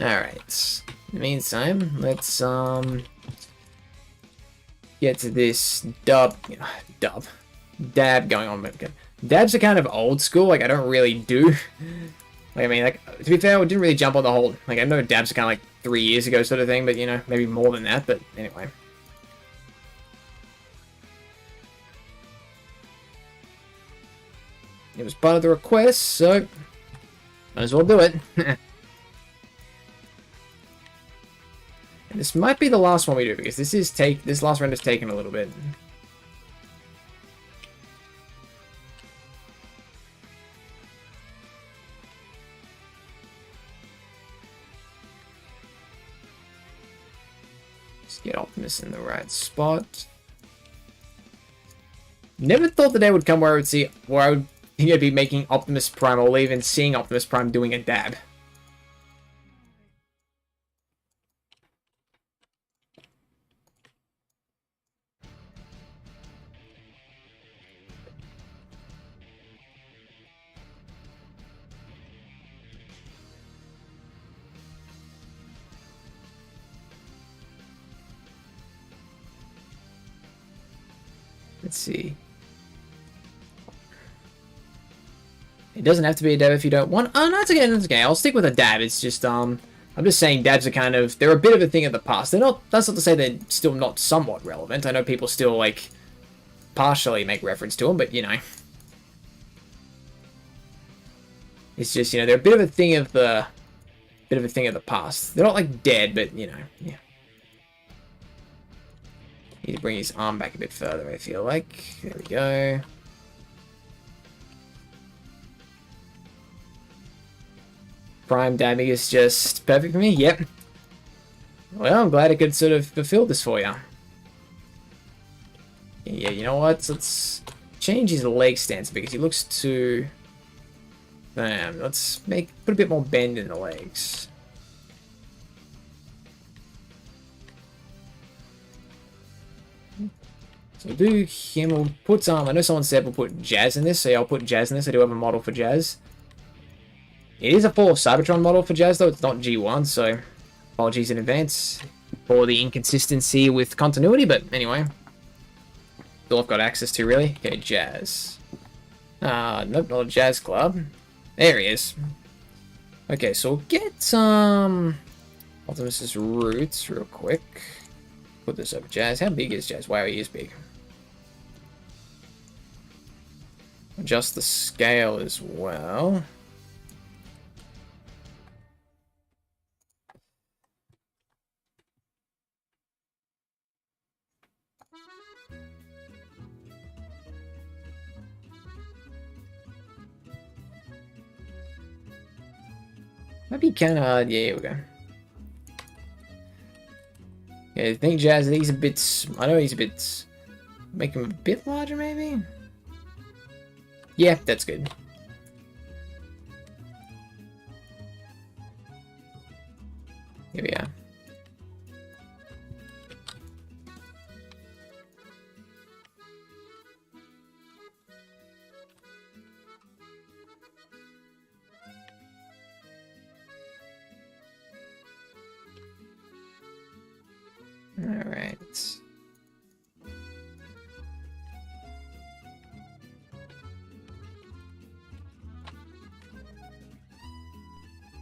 Alright. In the meantime, let's get to this dab going on. Dabs are kind of old school, like I don't really do. Like, I mean, like, to be fair, I didn't really jump on the whole, like, I know dabs are kind of like 3 years ago sort of thing, but, you know, maybe more than that, but anyway. It was part of the request, so might as well do it. This might be the last one we do, because this last round is taking a little bit. Get Optimus in the right spot. Never thought the day would come where I would think I'd be making Optimus Prime or even seeing Optimus Prime doing a dab. Let's see. It doesn't have to be a dab if you don't want. Oh, no, it's okay. It's okay. I'll stick with a dab. It's just, I'm just saying dabs are kind of, they're a bit of a thing of the past. They're not, that's not to say they're still not somewhat relevant. I know people still, like, partially make reference to them, but, you know. It's just, you know, they're a bit of a thing of the, past. They're not, like, dead, but, you know, yeah. Need to bring his arm back a bit further, I feel like. There we go. Prime dabbing is just perfect for me. Yep. Well, I'm glad I could sort of fulfill this for you. Yeah, you know what? Let's change his leg stance because he looks too... let's put a bit more bend in the legs. So we'll do him, we'll put I know someone said we'll put Jazz in this, so yeah, I'll put Jazz in this. I do have a model for Jazz. It is a full Cybertron model for Jazz though, it's not G1, so apologies in advance for the inconsistency with continuity, but anyway. That's all I've got access to really. Okay, Jazz. Nope, not a Jazz Club. There he is. Okay, so we'll get Optimus's roots real quick. Put this over Jazz. How big is Jazz? Wow, he is big. Adjust the scale as well. Might be kind of... yeah, here we go. Yeah, I think Jazz, he's a bit... I know he's a bit... make him a bit larger, maybe? Yeah, that's good. Here we are.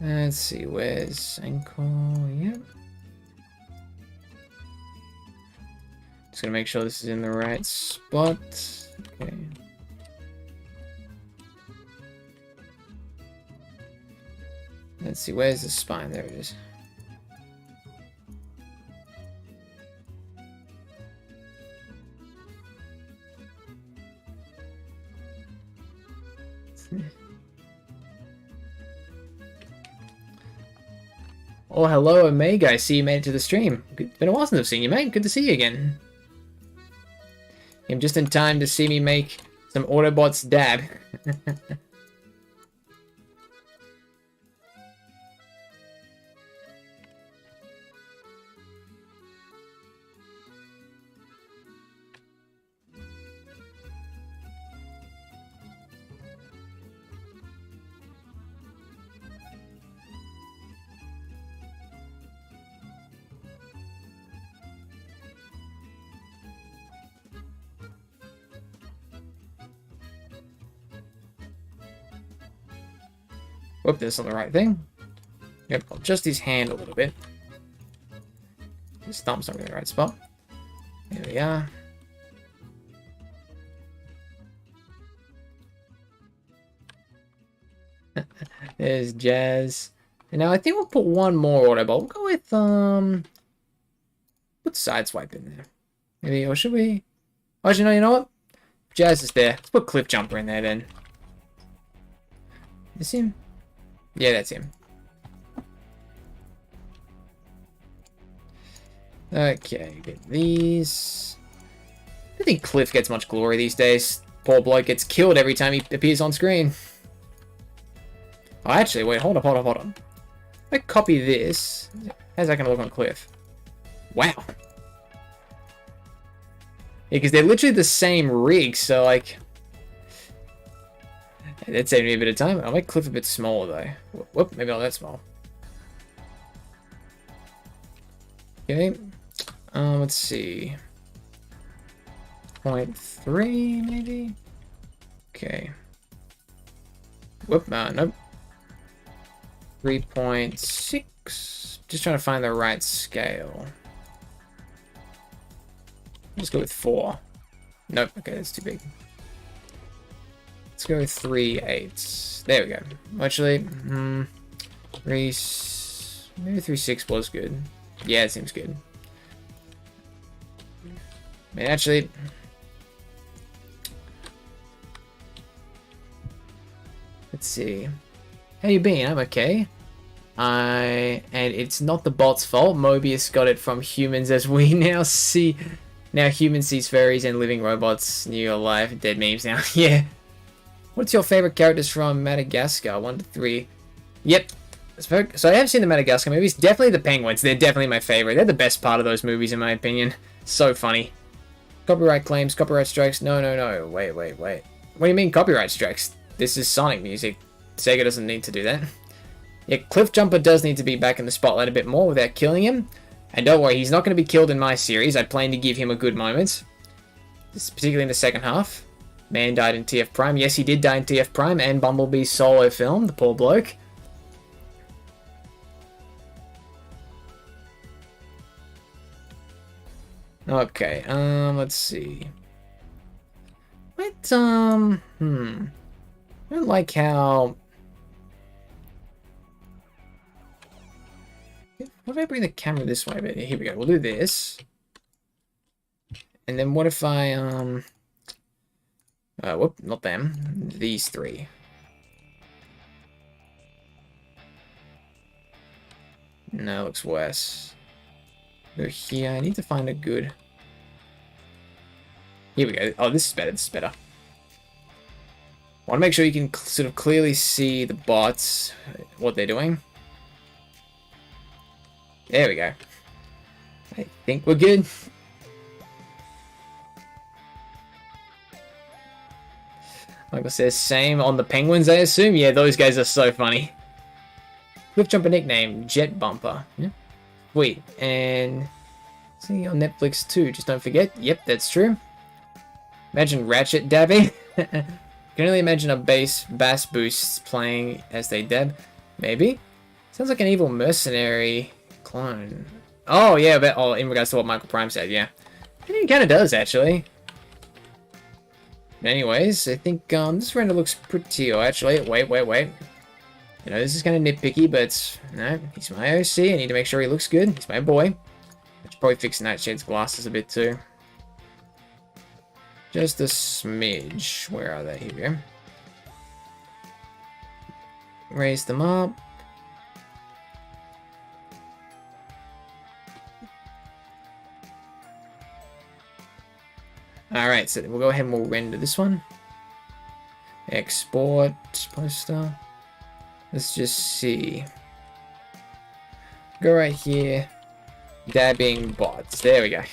Let's see, where's ankle? Yep. Just gonna make sure this is in the right spot. Okay. Let's see, where's the spine? There it is. Oh, hello, Omega. I see you made it to the stream. It's been a while since I've seen you, mate. Good to see you again. I'm just in time to see me make some Autobots dab. Whoop, that's not the right thing. Yep, I'll adjust his hand a little bit. His thumb's not in the right spot. There we are. There's Jazz. And now I think we'll put one more Autobot. We'll go with, put Sideswipe in there. Maybe, or should we? Oh, actually, no, you know what? Jazz is there. Let's put Cliff Jumper in there then. Is him? Yeah, that's him. Okay, get these. I don't think Cliff gets much glory these days. Poor bloke gets killed every time he appears on screen. Oh, actually, wait, hold up. If I copy this, how's that going to look on Cliff? Wow. Yeah, because they're literally the same rig, so, like... That saved me a bit of time. I'll make Cliff a bit smaller, though. Whoop, maybe not that small. Okay. Let's see. 0.3, maybe? Okay. Whoop, nope. 3.6. Just trying to find the right scale. Let's go with 4. Nope, okay, that's too big. Let's go with 3/8. There we go. Actually, maybe 3/6 was good. Yeah, it seems good. I mean, actually, let's see. How you been? I'm okay. And it's not the bot's fault. Mobius got it from humans, as we now see. Now humans see furries and living robots. New alive, dead memes now. Yeah. What's your favorite characters from Madagascar? 1 to 3. Yep. So I have seen the Madagascar movies. Definitely the penguins. They're definitely my favorite. They're the best part of those movies, in my opinion. So funny. Copyright claims, copyright strikes. No. Wait. What do you mean copyright strikes? This is Sonic music. Sega doesn't need to do that. Yeah, Cliff Jumper does need to be back in the spotlight a bit more without killing him. And don't worry, he's not going to be killed in my series. I plan to give him a good moment. Particularly in the second half. Man died in TF Prime. Yes, he did die in TF Prime and Bumblebee's solo film, the poor bloke. Okay, let's see. What, I don't like how... What if I bring the camera this way? But here we go, we'll do this. And then what if I, whoop, not them. These 3. No, looks worse. Go here. I need to find a good... Here we go. Oh, this is better. This is better. I want to make sure you can sort of clearly see the bots, what they're doing. There we go. I think we're good. Like I said, same on the penguins, I assume. Yeah, those guys are so funny. Cliff Jumper nickname, Jet Bumper. Yeah. Sweet. And see on Netflix too, just don't forget. Yep, that's true. Imagine Ratchet dabbing. Can only imagine a bass boost playing as they dab. Maybe. Sounds like an evil mercenary clone. Oh, yeah, but in regards to what Michael Prime said, yeah. It kind of does, actually. Anyways, I think this render looks pretty... Oh, actually, wait. You know, this is kind of nitpicky, but no, he's my OC. I need to make sure he looks good. He's my boy. I should probably fix Nightshade's glasses a bit too. Just a smidge. Where are they? Here we go. Raise them up. Alright, so we'll go ahead and we'll render this one. Export poster. Let's just see. Go right here. Dabbing bots. There we go.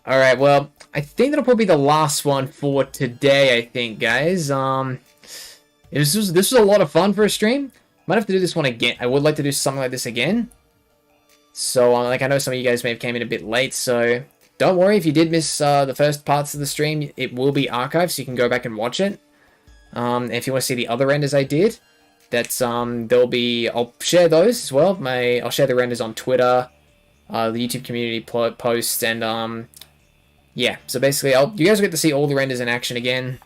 Alright, well, I think that'll probably be the last one for today, I think, guys. This was a lot of fun for a stream. Might have to do this one again. I would like to do something like this again. So, like, I know some of you guys may have came in a bit late, so don't worry if you did miss the first parts of the stream. It will be archived, so you can go back and watch it. If you want to see the other renders I did, that's there'll be. I'll share those as well. I'll share the renders on Twitter, the YouTube community posts, and yeah. So basically, you guys will get to see all the renders in action again.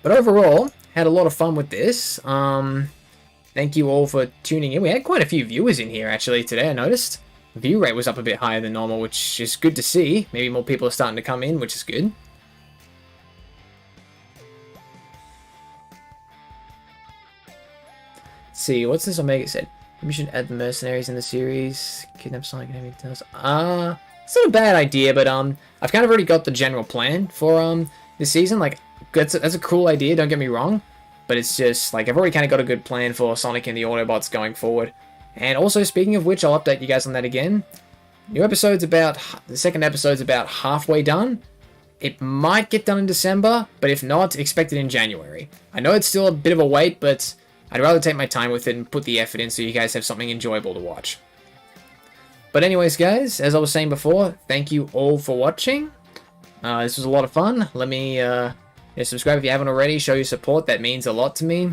But overall, had a lot of fun with this. Thank you all for tuning in. We had quite a few viewers in here actually today. I noticed view rate was up a bit higher than normal, which is good to see. Maybe more people are starting to come in, which is good. See, what's this Omega said? We should add the mercenaries in the series. Kidnap Sonic and everything else. It's not a bad idea, but I've kind of already got the general plan for this season. Like, that's a cool idea, don't get me wrong. But it's just, like, I've already kind of got a good plan for Sonic and the Autobots going forward. And also, speaking of which, I'll update you guys on that again. The second episode's about halfway done. It might get done in December, but if not, expect it in January. I know it's still a bit of a wait, but I'd rather take my time with it and put the effort in so you guys have something enjoyable to watch. But anyways, guys, as I was saying before, thank you all for watching. This was a lot of fun. Let me subscribe if you haven't already. Show your support. That means a lot to me.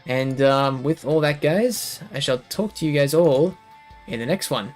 And with all that, guys, I shall talk to you guys all in the next one.